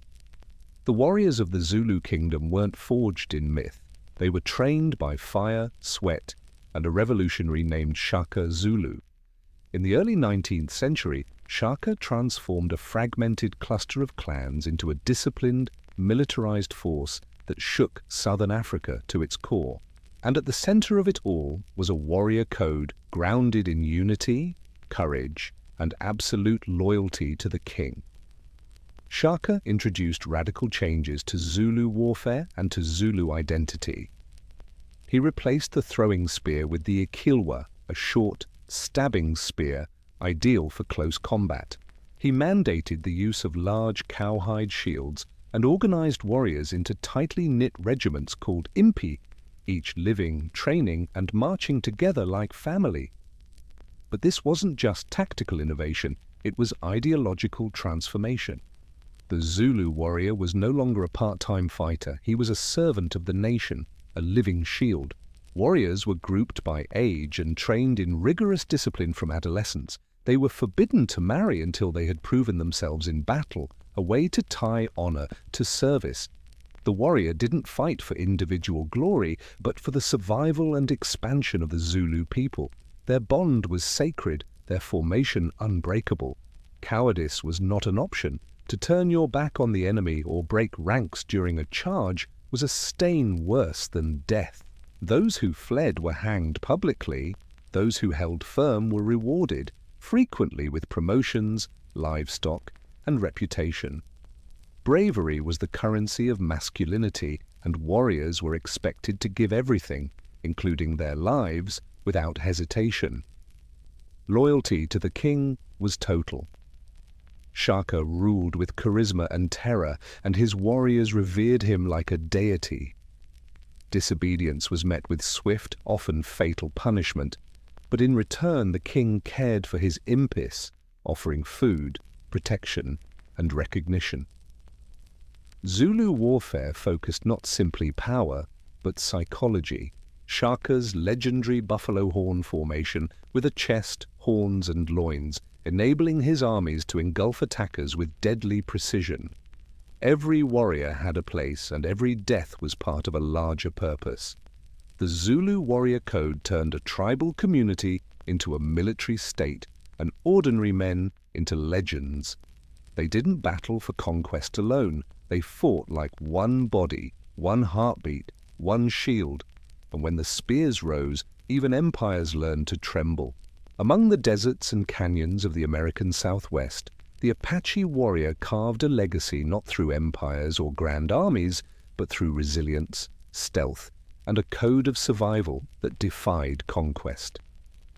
The warriors of the Zulu kingdom weren't forged in myth. They were trained by fire, sweat, and a revolutionary named Shaka Zulu. In the early 19th century, Shaka transformed a fragmented cluster of clans into a disciplined, militarized force that shook southern Africa to its core. And at the center of it all was a warrior code grounded in unity, courage, and absolute loyalty to the king. Shaka introduced radical changes to Zulu warfare and to Zulu identity. He replaced the throwing spear with the ikilwa, a short, stabbing spear ideal for close combat. He mandated the use of large cowhide shields and organized warriors into tightly knit regiments called impi, each living, training, and marching together like family. But this wasn't just tactical innovation, it was ideological transformation. The Zulu warrior was no longer a part-time fighter, he was a servant of the nation, a living shield. Warriors were grouped by age and trained in rigorous discipline from adolescence. They were forbidden to marry until they had proven themselves in battle, a way to tie honor to service. The warrior didn't fight for individual glory, but for the survival and expansion of the Zulu people. Their bond was sacred, their formation unbreakable. Cowardice was not an option. To turn your back on the enemy or break ranks during a charge was a stain worse than death. Those who fled were hanged publicly, those who held firm were rewarded, frequently with promotions, livestock, and reputation. Bravery was the currency of masculinity, and warriors were expected to give everything, including their lives, without hesitation. Loyalty to the king was total. Shaka ruled with charisma and terror, and his warriors revered him like a deity. Disobedience was met with swift, often fatal punishment, but in return the king cared for his impis, offering food, protection, and recognition. Zulu warfare focused not simply power, but psychology. Shaka's legendary buffalo horn formation with a chest, horns, and loins, enabling his armies to engulf attackers with deadly precision. Every warrior had a place, and every death was part of a larger purpose. The Zulu warrior code turned a tribal community into a military state, and ordinary men into legends. They didn't battle for conquest alone. They fought like one body, one heartbeat, one shield. And when the spears rose, even empires learned to tremble. Among the deserts and canyons of the American Southwest, the Apache warrior carved a legacy not through empires or grand armies, but through resilience, stealth, and a code of survival that defied conquest.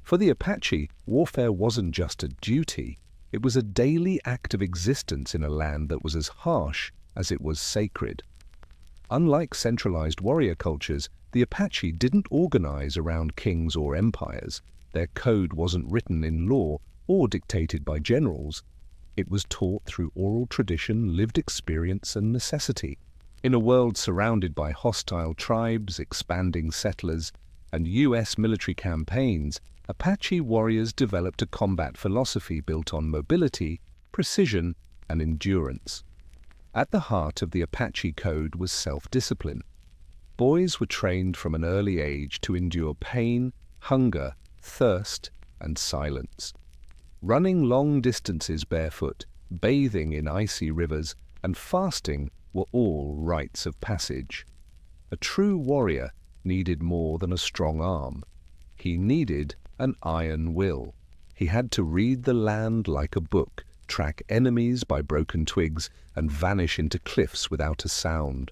For the Apache, warfare wasn't just a duty, it was a daily act of existence in a land that was as harsh as it was sacred. Unlike centralized warrior cultures, the Apache didn't organize around kings or empires. Their code wasn't written in law or dictated by generals. It was taught through oral tradition, lived experience, and necessity. In a world surrounded by hostile tribes, expanding settlers, and U.S. military campaigns, Apache warriors developed a combat philosophy built on mobility, precision, and endurance. At the heart of the Apache code was self-discipline. Boys were trained from an early age to endure pain, hunger, thirst, and silence. Running long distances barefoot, bathing in icy rivers, and fasting were all rites of passage. A true warrior needed more than a strong arm. He needed an iron will. He had to read the land like a book, track enemies by broken twigs, and vanish into cliffs without a sound.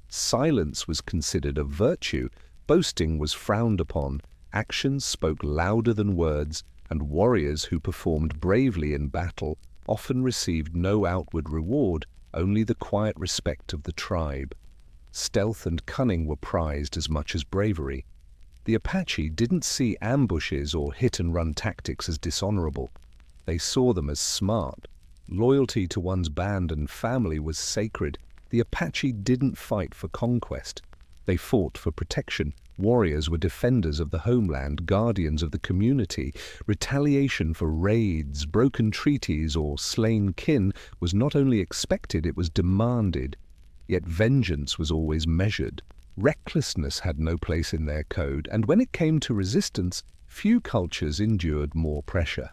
Silence was considered a virtue, boasting was frowned upon, actions spoke louder than words, and warriors who performed bravely in battle often received no outward reward, only the quiet respect of the tribe. Stealth and cunning were prized as much as bravery. The Apache didn't see ambushes or hit-and-run tactics as dishonorable. They saw them as smart. Loyalty to one's band and family was sacred. The Apache didn't fight for conquest. They fought for protection. Warriors were defenders of the homeland, guardians of the community. Retaliation for raids, broken treaties, or slain kin was not only expected, it was demanded. Yet vengeance was always measured. Recklessness had no place in their code, and when it came to resistance, few cultures endured more pressure.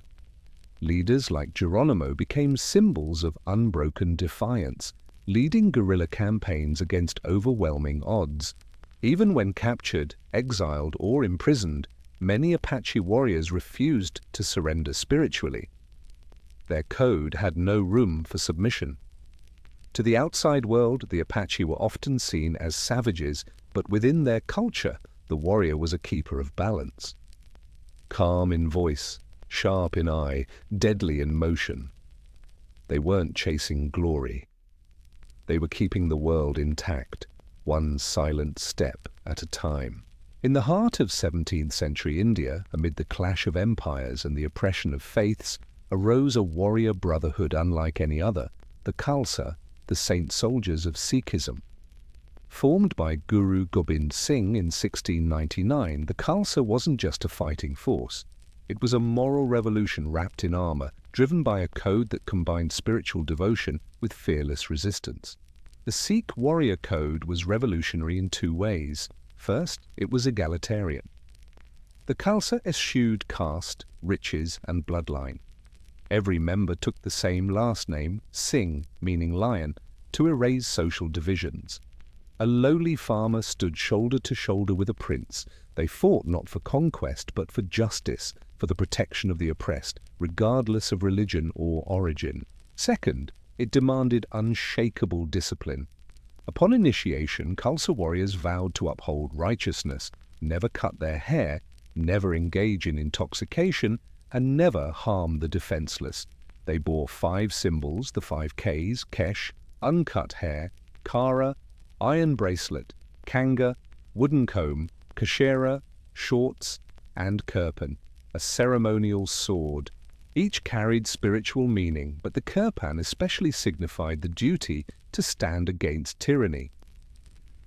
Leaders like Geronimo became symbols of unbroken defiance, leading guerrilla campaigns against overwhelming odds. Even when captured, exiled, or imprisoned, many Apache warriors refused to surrender spiritually. Their code had no room for submission. To the outside world, the Apache were often seen as savages, but within their culture, the warrior was a keeper of balance. Calm in voice, sharp in eye, deadly in motion. They weren't chasing glory. They were keeping the world intact, one silent step at a time. In the heart of 17th century India, amid the clash of empires and the oppression of faiths, arose a warrior brotherhood unlike any other, the Khalsa, the saint soldiers of Sikhism. Formed by Guru Gobind Singh in 1699, the Khalsa wasn't just a fighting force. It was a moral revolution wrapped in armor, driven by a code that combined spiritual devotion with fearless resistance. The Sikh warrior code was revolutionary in two ways. First, it was egalitarian. The Khalsa eschewed caste, riches, and bloodline. Every member took the same last name, Singh, meaning lion, to erase social divisions. A lowly farmer stood shoulder to shoulder with a prince. They fought not for conquest, but for justice, for the protection of the oppressed, regardless of religion or origin. Second, it demanded unshakable discipline. Upon initiation, Khalsa warriors vowed to uphold righteousness, never cut their hair, never engage in intoxication, and never harm the defenseless. They bore 5 symbols, the 5 Ks, Kesh, uncut hair, Kara, iron bracelet, Kanga, wooden comb, Kashera, shorts, and Kirpan, a ceremonial sword. Each carried spiritual meaning, but the Kirpan especially signified the duty to stand against tyranny.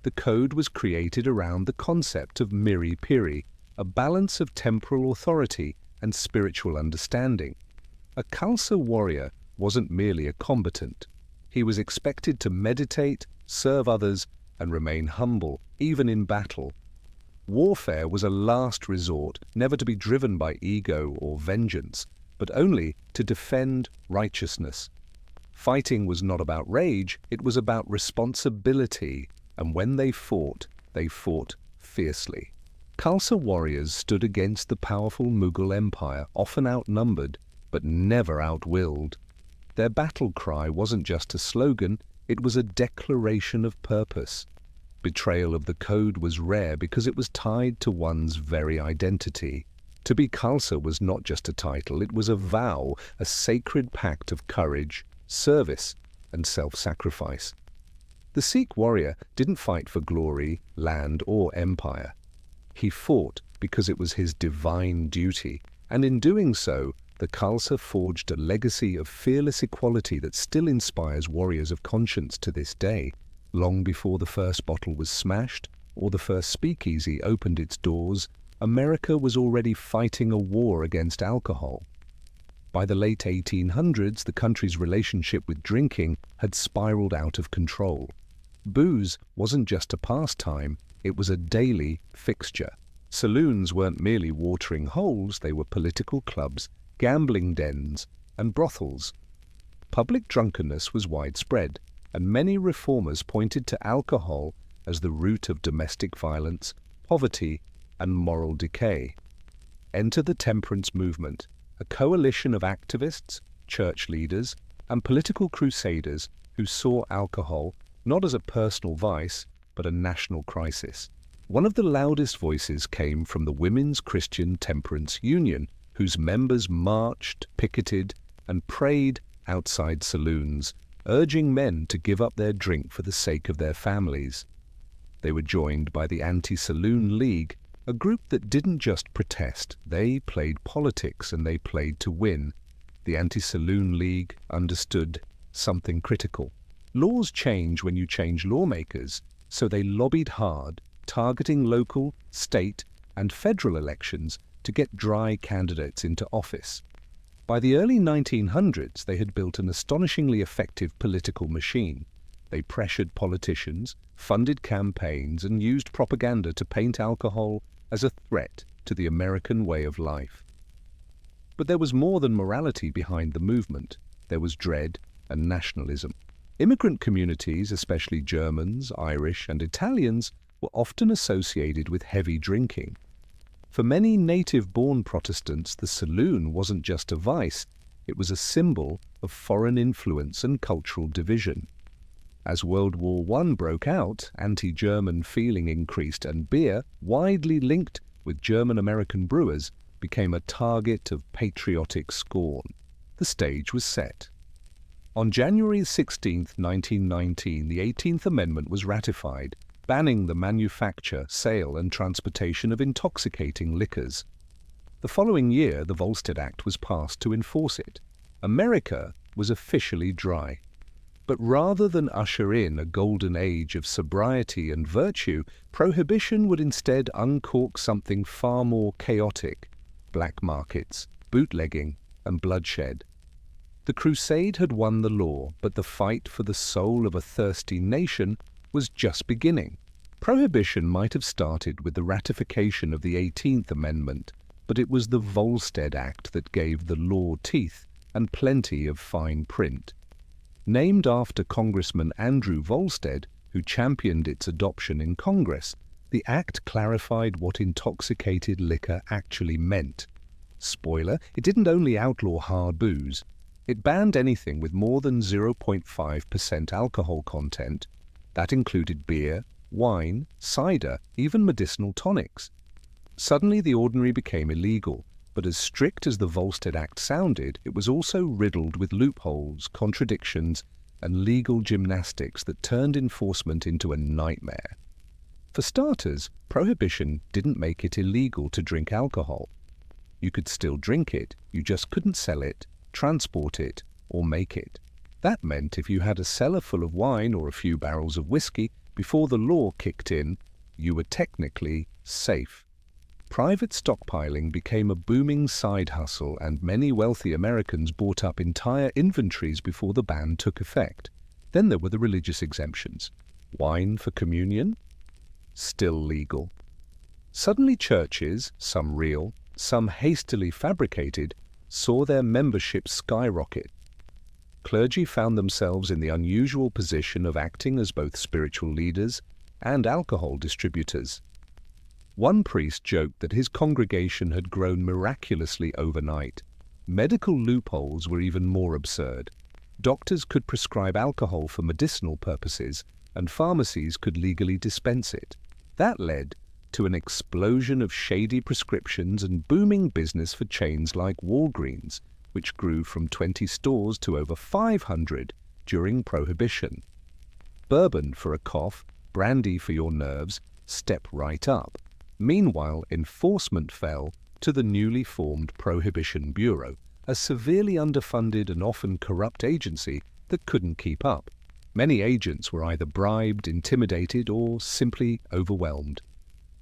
The code was created around the concept of miri piri, a balance of temporal authority and spiritual understanding. A Khalsa warrior wasn't merely a combatant. He was expected to meditate, serve others, and remain humble, even in battle. Warfare was a last resort, never to be driven by ego or vengeance, but only to defend righteousness. Fighting was not about rage, it was about responsibility, and when they fought fiercely. Khalsa warriors stood against the powerful Mughal Empire, often outnumbered, but never outwilled. Their battle cry wasn't just a slogan, it was a declaration of purpose. Betrayal of the code was rare because it was tied to one's very identity. To be Khalsa was not just a title, it was a vow, a sacred pact of courage, service, and self-sacrifice. The Sikh warrior didn't fight for glory, land, or empire. He fought because it was his divine duty, and in doing so, the Khalsa forged a legacy of fearless equality that still inspires warriors of conscience to this day. Long before the first bottle was smashed, or the first speakeasy opened its doors, America was already fighting a war against alcohol. By the late 1800s, the country's relationship with drinking had spiraled out of control. Booze wasn't just a pastime, it was a daily fixture. Saloons weren't merely watering holes, they were political clubs, gambling dens, and brothels. Public drunkenness was widespread, and many reformers pointed to alcohol as the root of domestic violence, poverty, and moral decay. Enter the temperance movement, a coalition of activists, church leaders, and political crusaders who saw alcohol not as a personal vice, but a national crisis. One of the loudest voices came from the Women's Christian Temperance Union, whose members marched, picketed, and prayed outside saloons, urging men to give up their drink for the sake of their families. They were joined by the Anti-Saloon League, a group that didn't just protest, they played politics and they played to win. The Anti-Saloon League understood something critical. Laws change when you change lawmakers, so they lobbied hard, targeting local, state, and federal elections to get dry candidates into office. By the early 1900s, they had built an astonishingly effective political machine. They pressured politicians, funded campaigns, and used propaganda to paint alcohol as a threat to the American way of life. But there was more than morality behind the movement. There was dread and nationalism. Immigrant communities, especially Germans, Irish, and Italians, were often associated with heavy drinking. For many native-born Protestants, the saloon wasn't just a vice, it was a symbol of foreign influence and cultural division. As World War I broke out, anti-German feeling increased, and beer, widely linked with German-American brewers, became a target of patriotic scorn. The stage was set. On January 16, 1919, the 18th Amendment was ratified, banning the manufacture, sale, and transportation of intoxicating liquors. The following year, the Volstead Act was passed to enforce it. America was officially dry. But rather than usher in a golden age of sobriety and virtue, Prohibition would instead uncork something far more chaotic: black markets, bootlegging, and bloodshed. The crusade had won the law, but the fight for the soul of a thirsty nation was just beginning. Prohibition might have started with the ratification of the 18th Amendment, but it was the Volstead Act that gave the law teeth and plenty of fine print. Named after Congressman Andrew Volstead, who championed its adoption in Congress, the act clarified what intoxicated liquor actually meant. Spoiler, it didn't only outlaw hard booze. It banned anything with more than 0.5% alcohol content. That included beer, wine, cider, even medicinal tonics. Suddenly the ordinary became illegal, but as strict as the Volstead Act sounded, it was also riddled with loopholes, contradictions, and legal gymnastics that turned enforcement into a nightmare. For starters, Prohibition didn't make it illegal to drink alcohol. You could still drink it, you just couldn't sell it, transport it, or make it. That meant if you had a cellar full of wine or a few barrels of whiskey, before the law kicked in, you were technically safe. Private stockpiling became a booming side hustle, and many wealthy Americans bought up entire inventories before the ban took effect. Then there were the religious exemptions. Wine for communion? Still legal. Suddenly churches, some real, some hastily fabricated, saw their membership skyrocket. Clergy found themselves in the unusual position of acting as both spiritual leaders and alcohol distributors. One priest joked that his congregation had grown miraculously overnight. Medical loopholes were even more absurd. Doctors could prescribe alcohol for medicinal purposes, and pharmacies could legally dispense it. That led to an explosion of shady prescriptions and booming business for chains like Walgreens, which grew from 20 stores to over 500 during Prohibition. Bourbon for a cough, brandy for your nerves, step right up. Meanwhile, enforcement fell to the newly formed Prohibition Bureau, a severely underfunded and often corrupt agency that couldn't keep up. Many agents were either bribed, intimidated, or simply overwhelmed.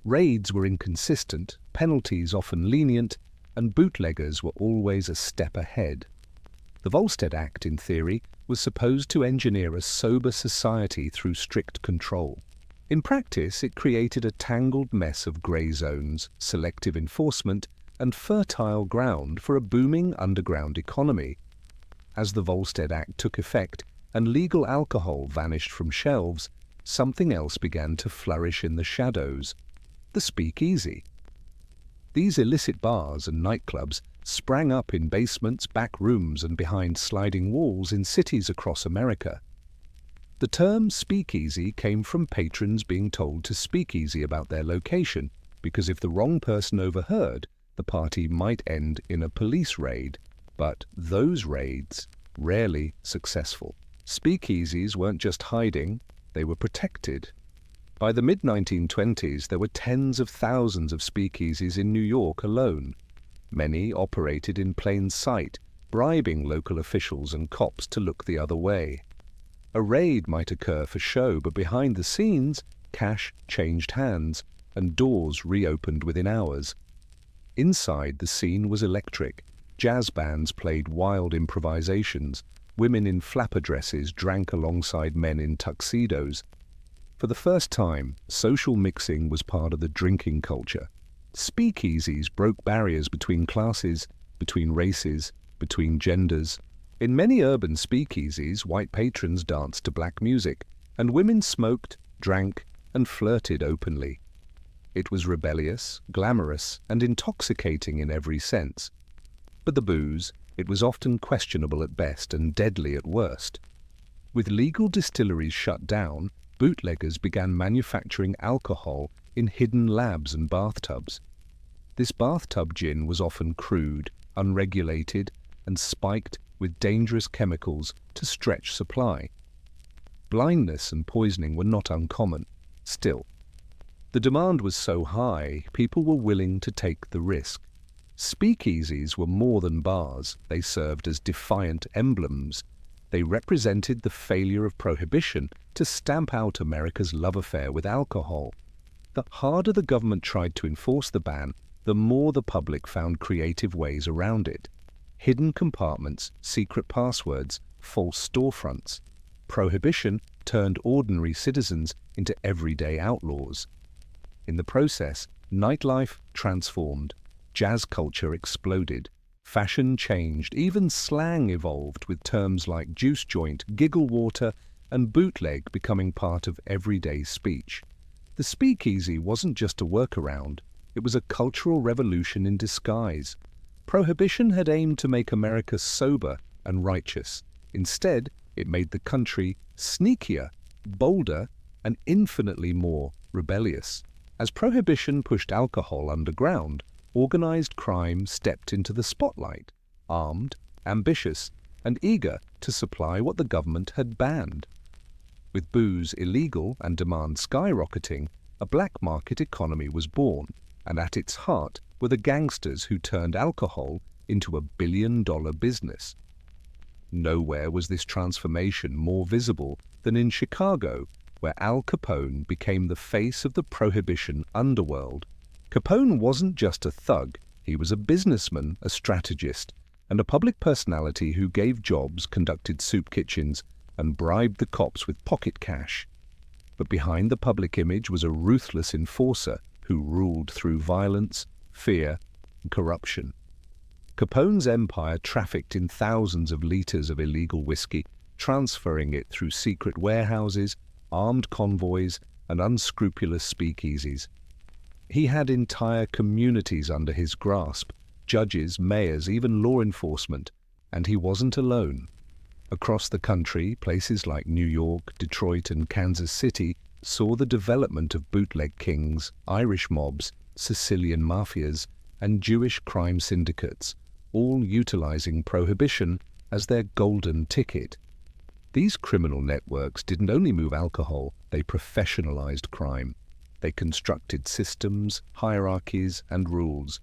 Raids were inconsistent, penalties often lenient, and bootleggers were always a step ahead. The Volstead Act, in theory, was supposed to engineer a sober society through strict control. In practice, it created a tangled mess of grey zones, selective enforcement, and fertile ground for a booming underground economy. As the Volstead Act took effect and legal alcohol vanished from shelves, something else began to flourish in the shadows: the speakeasy. These illicit bars and nightclubs sprang up in basements, back rooms, and behind sliding walls in cities across America. The term speakeasy came from patrons being told to speak easy about their location, because if the wrong person overheard, the party might end in a police raid, but those raids rarely successful. Speakeasies weren't just hiding, they were protected. By the mid-1920s, there were tens of thousands of speakeasies in New York alone. Many operated in plain sight, bribing local officials and cops to look the other way. A raid might occur for show, but behind the scenes, cash changed hands, and doors reopened within hours. Inside, the scene was electric. Jazz bands played wild improvisations. Women in flapper dresses drank alongside men in tuxedos. For the first time, social mixing was part of the drinking culture. Speakeasies broke barriers between classes, between races, between genders. In many urban speakeasies, white patrons danced to black music, and women smoked, drank, and flirted openly. It was rebellious, glamorous, and intoxicating in every sense. But the booze, it was often questionable at best and deadly at worst. With legal distilleries shut down, bootleggers began manufacturing alcohol in hidden labs and bathtubs. This bathtub gin was often crude, unregulated, and spiked with dangerous chemicals to stretch supply. Blindness and poisoning were not uncommon. Still, the demand was so high, people were willing to take the risk. Speakeasies were more than bars. They served as defiant emblems. They represented the failure of Prohibition to stamp out America's love affair with alcohol. The harder the government tried to enforce the ban, the more the public found creative ways around it. Hidden compartments, secret passwords, false storefronts. Prohibition turned ordinary citizens into everyday outlaws. In the process, nightlife transformed. Jazz culture exploded. Fashion changed. Even slang evolved, with terms like juice joint, giggle water, and bootleg becoming part of everyday speech. The speakeasy wasn't just a workaround. It was a cultural revolution in disguise. Prohibition had aimed to make America sober and righteous. Instead, it made the country sneakier, bolder, and infinitely more rebellious. As Prohibition pushed alcohol underground, organized crime stepped into the spotlight, armed, ambitious, and eager to supply what the government had banned. With booze illegal and demand skyrocketing, a black market economy was born, and at its heart were the gangsters who turned alcohol into a billion-dollar business. Nowhere was this transformation more visible than in Chicago, where Al Capone became the face of the Prohibition underworld. Capone wasn't just a thug, he was a businessman, a strategist, and a public personality who gave jobs, conducted soup kitchens, and bribed the cops with pocket cash. But behind the public image was a ruthless enforcer who ruled through violence, fear, and corruption. Capone's empire trafficked in thousands of liters of illegal whiskey, transferring it through secret warehouses, armed convoys, and unscrupulous speakeasies. He had entire communities under his grasp, judges, mayors, even law enforcement, and he wasn't alone. Across the country, places like New York, Detroit, and Kansas City saw the development of bootleg kings, Irish mobs, Sicilian mafias, and Jewish crime syndicates, all utilizing Prohibition as their golden ticket. These criminal networks didn't only move alcohol, they professionalized crime. They constructed systems, hierarchies, and rules.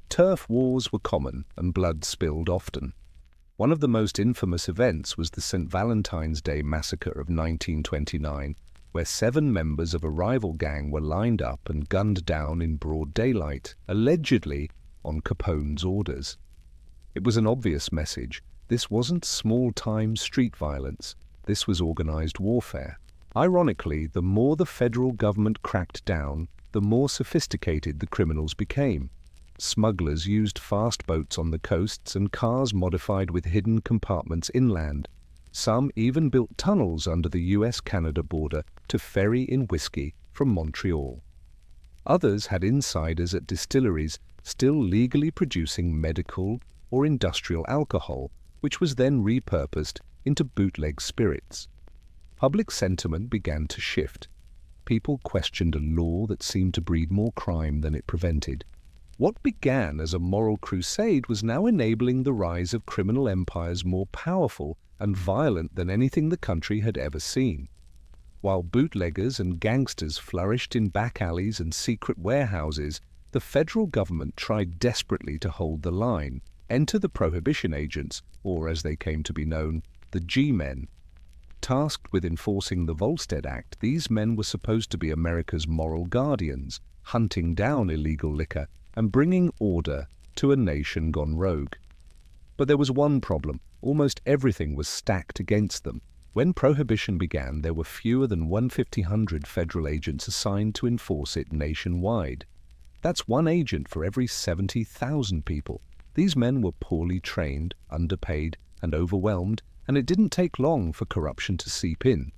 Turf wars were common, and blood spilled often. One of the most infamous events was the St. Valentine's Day Massacre of 1929, where 7 members of a rival gang were lined up and gunned down in broad daylight, allegedly on Capone's orders. It was an obvious message. This wasn't small-time street violence. This was organized warfare. Ironically, the more the federal government cracked down, the more sophisticated the criminals became. Smugglers used fast boats on the coasts and cars modified with hidden compartments inland. Some even built tunnels under the US-Canada border to ferry in whiskey from Montreal. Others had insiders at distilleries still legally producing medical or industrial alcohol, which was then repurposed into bootleg spirits. Public sentiment began to shift. People questioned a law that seemed to breed more crime than it prevented. What began as a moral crusade was now enabling the rise of criminal empires more powerful and violent than anything the country had ever seen. While bootleggers and gangsters flourished in back alleys and secret warehouses, the federal government tried desperately to hold the line. Enter the Prohibition agents, or as they came to be known, the G-men. Tasked with enforcing the Volstead Act, these men were supposed to be America's moral guardians, hunting down illegal liquor and bringing order to a nation gone rogue. But there was one problem. Almost everything was stacked against them. When Prohibition began, there were fewer than 150 federal agents assigned to enforce it nationwide. That's one agent for every 70,000 people. These men were poorly trained, underpaid, and overwhelmed, and it didn't take long for corruption to seep in.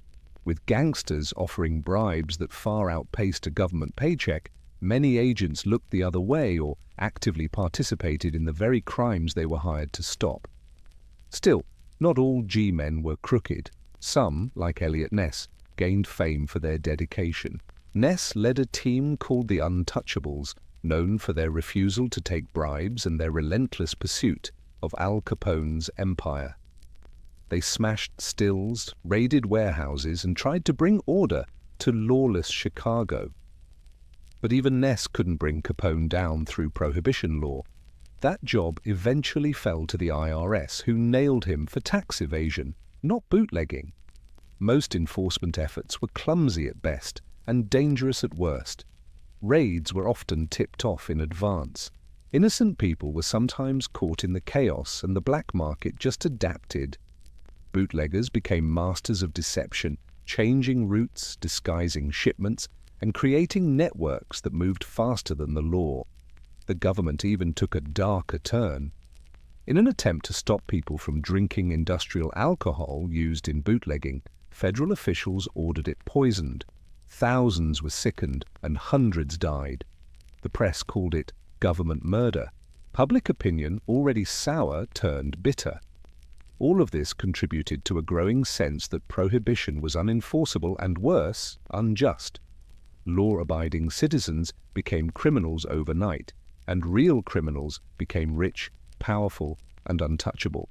With gangsters offering bribes that far outpaced a government paycheck, many agents looked the other way or actively participated in the very crimes they were hired to stop. Still, not all G-men were crooked. Some, like Eliot Ness, gained fame for their dedication. Ness led a team called the Untouchables, known for their refusal to take bribes and their relentless pursuit of Al Capone's empire. They smashed stills, raided warehouses, and tried to bring order to lawless Chicago. But even Ness couldn't bring Capone down through Prohibition law. That job eventually fell to the IRS, who nailed him for tax evasion, not bootlegging. Most enforcement efforts were clumsy at best and dangerous at worst. Raids were often tipped off in advance. Innocent people were sometimes caught in the chaos, and the black market just adapted. Bootleggers became masters of deception, changing routes, disguising shipments, and creating networks that moved faster than the law. The government even took a darker turn. In an attempt to stop people from drinking industrial alcohol used in bootlegging, federal officials ordered it poisoned. Thousands were sickened and hundreds died. The press called it government murder. Public opinion, already sour, turned bitter. All of this contributed to a growing sense that Prohibition was unenforceable and, worse, unjust. Law-abiding citizens became criminals overnight, and real criminals became rich, powerful, and untouchable.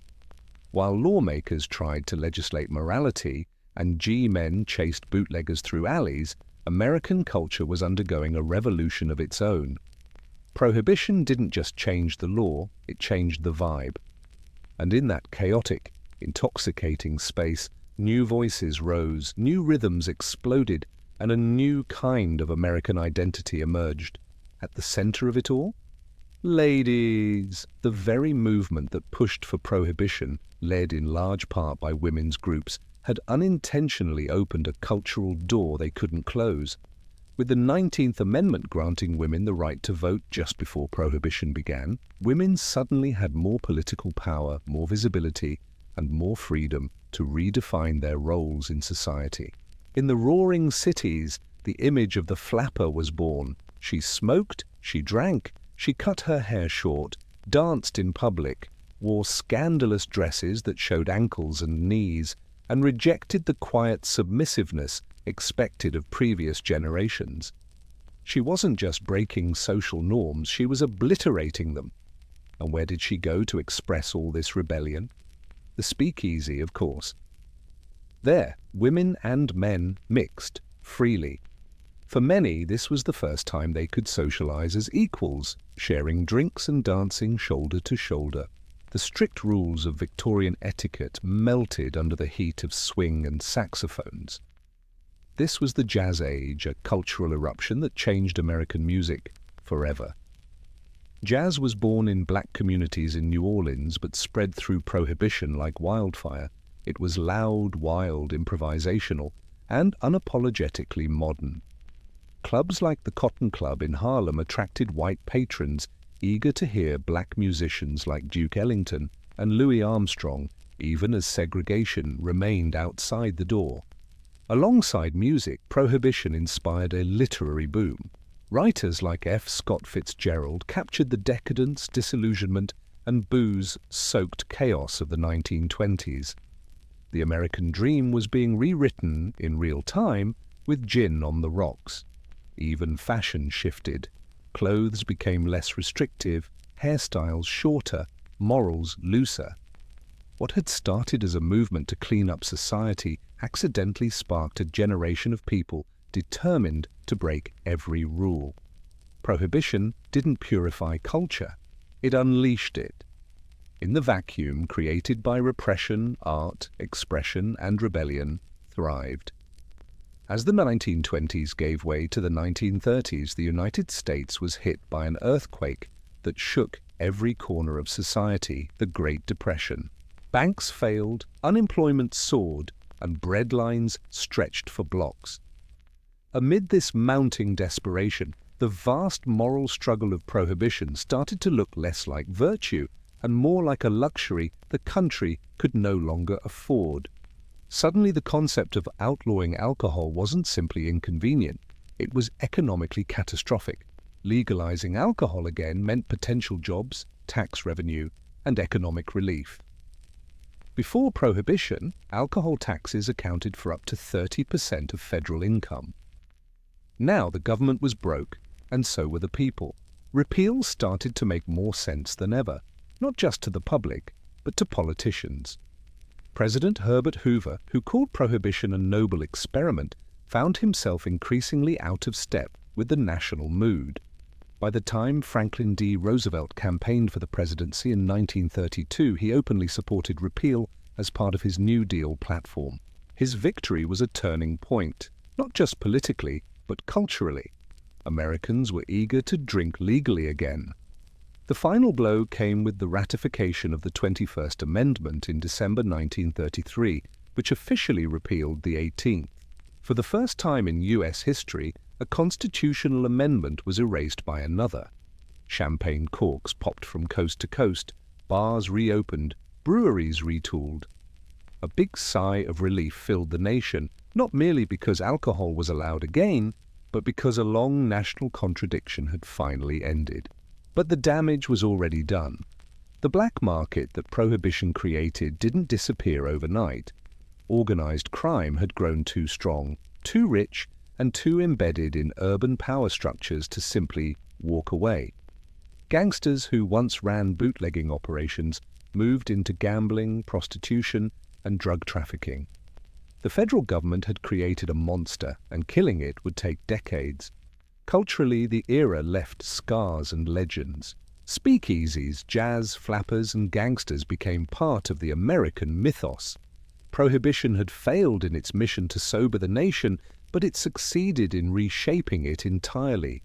While lawmakers tried to legislate morality and G-men chased bootleggers through alleys, American culture was undergoing a revolution of its own. Prohibition didn't just change the law, it changed the vibe. And in that chaotic, intoxicating space, new voices rose, new rhythms exploded, and a new kind of American identity emerged. At the center of it all? Ladies! The very movement that pushed for Prohibition, led in large part by women's groups, had unintentionally opened a cultural door they couldn't close. With the 19th Amendment granting women the right to vote just before Prohibition began, women suddenly had more political power, more visibility, and more freedom to redefine their roles in society. In the roaring cities, the image of the flapper was born. She smoked, she drank, she cut her hair short, danced in public, wore scandalous dresses that showed ankles and knees, and rejected the quiet submissiveness expected of previous generations. She wasn't just breaking social norms, she was obliterating them. And where did she go to express all this rebellion? The speakeasy, of course. There, women and men mixed freely. For many, this was the first time they could socialize as equals, sharing drinks and dancing shoulder to shoulder. The strict rules of Victorian etiquette melted under the heat of swing and saxophones. This was the Jazz Age, a cultural eruption that changed American music forever. Jazz was born in black communities in New Orleans but spread through Prohibition like wildfire. It was loud, wild, improvisational, and unapologetically modern. Clubs like the Cotton Club in Harlem attracted white patrons eager to hear black musicians like Duke Ellington and Louis Armstrong, even as segregation remained outside the door. Alongside music, Prohibition inspired a literary boom. Writers like F. Scott Fitzgerald captured the decadence, disillusionment, and booze-soaked chaos of the 1920s. The American dream was being rewritten in real time with gin on the rocks. Even fashion shifted. Clothes became less restrictive, hairstyles shorter, morals looser. What had started as a movement to clean up society accidentally sparked a generation of people determined to break every rule. Prohibition didn't purify culture, it unleashed it. In the vacuum created by repression, art, expression, and rebellion thrived. As the 1920s gave way to the 1930s, the United States was hit by an earthquake that shook every corner of society, the Great Depression. Banks failed, unemployment soared, and bread lines stretched for blocks. Amid this mounting desperation, the vast moral struggle of prohibition started to look less like virtue and more like a luxury the country could no longer afford. Suddenly, the concept of outlawing alcohol wasn't simply inconvenient, it was economically catastrophic. Legalizing alcohol again meant potential jobs, tax revenue, and economic relief. Before Prohibition, alcohol taxes accounted for up to 30% of federal income. Now the government was broke, and so were the people. Repeal started to make more sense than ever, not just to the public, but to politicians. President Herbert Hoover, who called Prohibition a noble experiment, found himself increasingly out of step with the national mood. By the time Franklin D. Roosevelt campaigned for the presidency in 1932, he openly supported repeal as part of his New Deal platform. His victory was a turning point, not just politically, but culturally. Americans were eager to drink legally again. The final blow came with the ratification of the 21st Amendment in December 1933, which officially repealed the 18th. For the first time in U.S. history, a constitutional amendment was erased by another. Champagne corks popped from coast to coast, bars reopened, breweries retooled. A big sigh of relief filled the nation, not merely because alcohol was allowed again, but because a long national contradiction had finally ended. But the damage was already done. The black market that Prohibition created didn't disappear overnight. Organized crime had grown too strong, too rich, and too embedded in urban power structures to simply walk away. Gangsters who once ran bootlegging operations moved into gambling, prostitution, and drug trafficking. The federal government had created a monster, and killing it would take decades. Culturally, the era left scars and legends. Speakeasies, jazz, flappers, and gangsters became part of the American mythos. Prohibition had failed in its mission to sober the nation, but it succeeded in reshaping it entirely.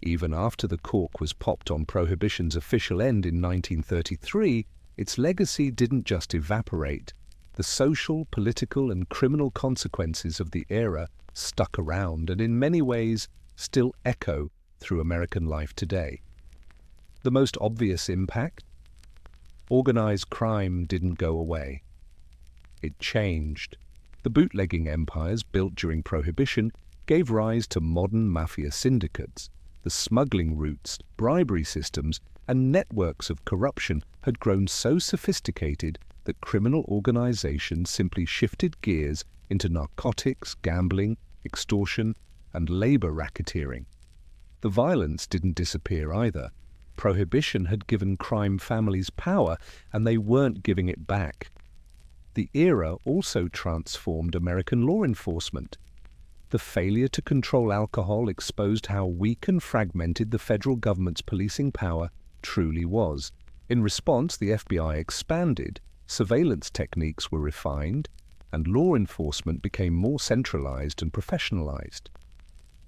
Even after the cork was popped on Prohibition's official end in 1933, its legacy didn't just evaporate. The social, political, and criminal consequences of the era stuck around and in many ways still echo through American life today. The most obvious impact? Organized crime didn't go away. It changed. The bootlegging empires built during Prohibition gave rise to modern mafia syndicates. The smuggling routes, bribery systems, and networks of corruption had grown so sophisticated that criminal organizations simply shifted gears into narcotics, gambling, extortion, and labor racketeering. The violence didn't disappear either. Prohibition had given crime families power, and they weren't giving it back. The era also transformed American law enforcement. The failure to control alcohol exposed how weak and fragmented the federal government's policing power truly was. In response, the FBI expanded, surveillance techniques were refined, and law enforcement became more centralized and professionalized.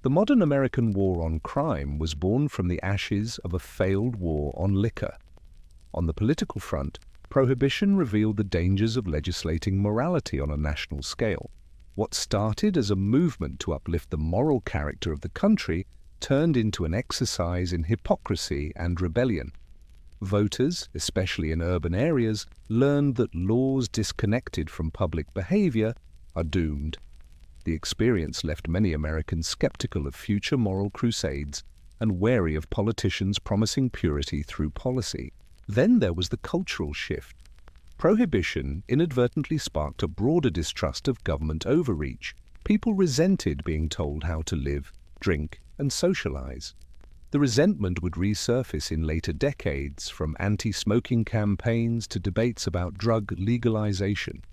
The modern American war on crime was born from the ashes of a failed war on liquor. On the political front, Prohibition revealed the dangers of legislating morality on a national scale. What started as a movement to uplift the moral character of the country turned into an exercise in hypocrisy and rebellion. Voters, especially in urban areas, learned that laws disconnected from public behavior are doomed. The experience left many Americans skeptical of future moral crusades and wary of politicians promising purity through policy. Then there was the cultural shift. Prohibition inadvertently sparked a broader distrust of government overreach. People resented being told how to live, drink, and socialize. The resentment would resurface in later decades, from anti-smoking campaigns to debates about drug legalization.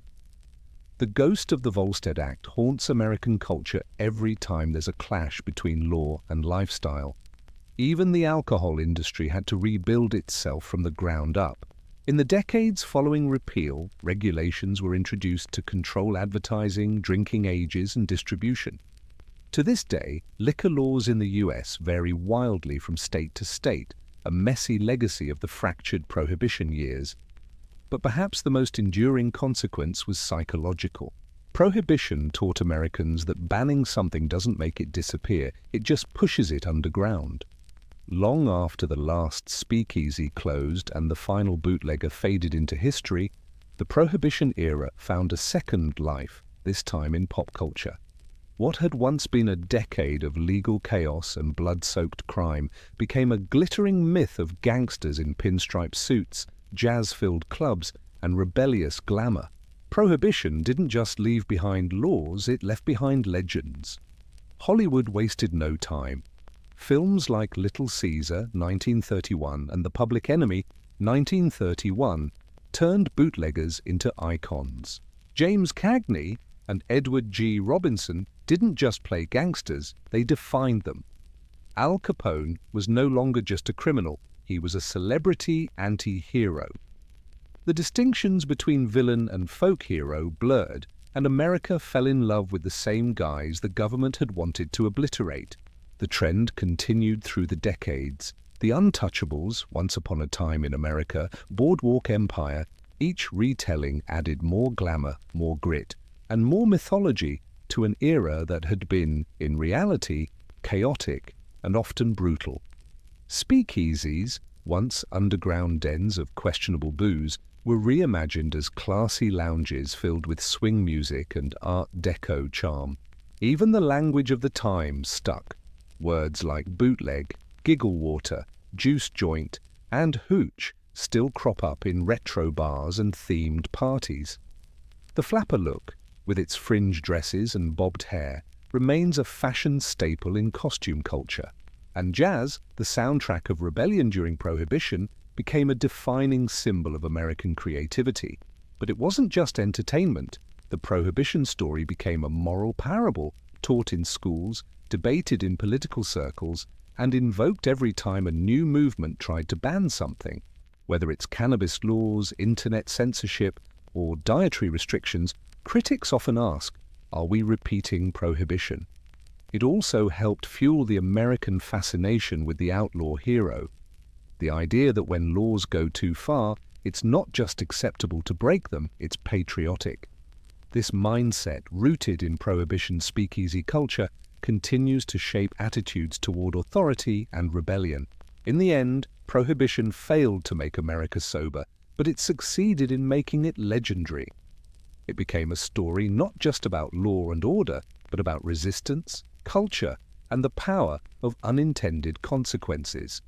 The ghost of the Volstead Act haunts American culture every time there's a clash between law and lifestyle. Even the alcohol industry had to rebuild itself from the ground up. In the decades following repeal, regulations were introduced to control advertising, drinking ages, and distribution. To this day, liquor laws in the US vary wildly from state to state, a messy legacy of the fractured Prohibition years. But perhaps the most enduring consequence was psychological. Prohibition taught Americans that banning something doesn't make it disappear, it just pushes it underground. Long after the last speakeasy closed and the final bootlegger faded into history, the Prohibition era found a second life, this time in pop culture. What had once been a decade of legal chaos and blood-soaked crime became a glittering myth of gangsters in pinstripe suits, jazz-filled clubs, and rebellious glamour. Prohibition didn't just leave behind laws, it left behind legends. Hollywood wasted no time. Films like Little Caesar, 1931, and The Public Enemy, 1931, turned bootleggers into icons. James Cagney and Edward G. Robinson didn't just play gangsters, they defined them. Al Capone was no longer just a criminal, he was a celebrity anti-hero. The distinctions between villain and folk hero blurred, and America fell in love with the same guys the government had wanted to obliterate. The trend continued through the decades. The Untouchables, Once Upon a Time in America, Boardwalk Empire, each retelling added more glamour, more grit, and more mythology to an era that had been, in reality, chaotic and often brutal. Speakeasies, once underground dens of questionable booze, were reimagined as classy lounges filled with swing music and Art Deco charm. Even the language of the time stuck. Words like bootleg, giggle water, juice joint, and hooch still crop up in retro bars and themed parties. The flapper look, with its fringe dresses and bobbed hair, remains a fashion staple in costume culture. And jazz, the soundtrack of rebellion during Prohibition, became a defining symbol of American creativity. But it wasn't just entertainment. The Prohibition story became a moral parable, taught in schools, debated in political circles, and invoked every time a new movement tried to ban something. Whether it's cannabis laws, internet censorship, or dietary restrictions, critics often ask, are we repeating Prohibition? It also helped fuel the American fascination with the outlaw hero. The idea that when laws go too far, it's not just acceptable to break them, it's patriotic. This mindset, rooted in Prohibition speakeasy culture, continues to shape attitudes toward authority and rebellion. In the end, Prohibition failed to make America sober, but it succeeded in making it legendary. It became a story not just about law and order, but about resistance, culture, and the power of unintended consequences.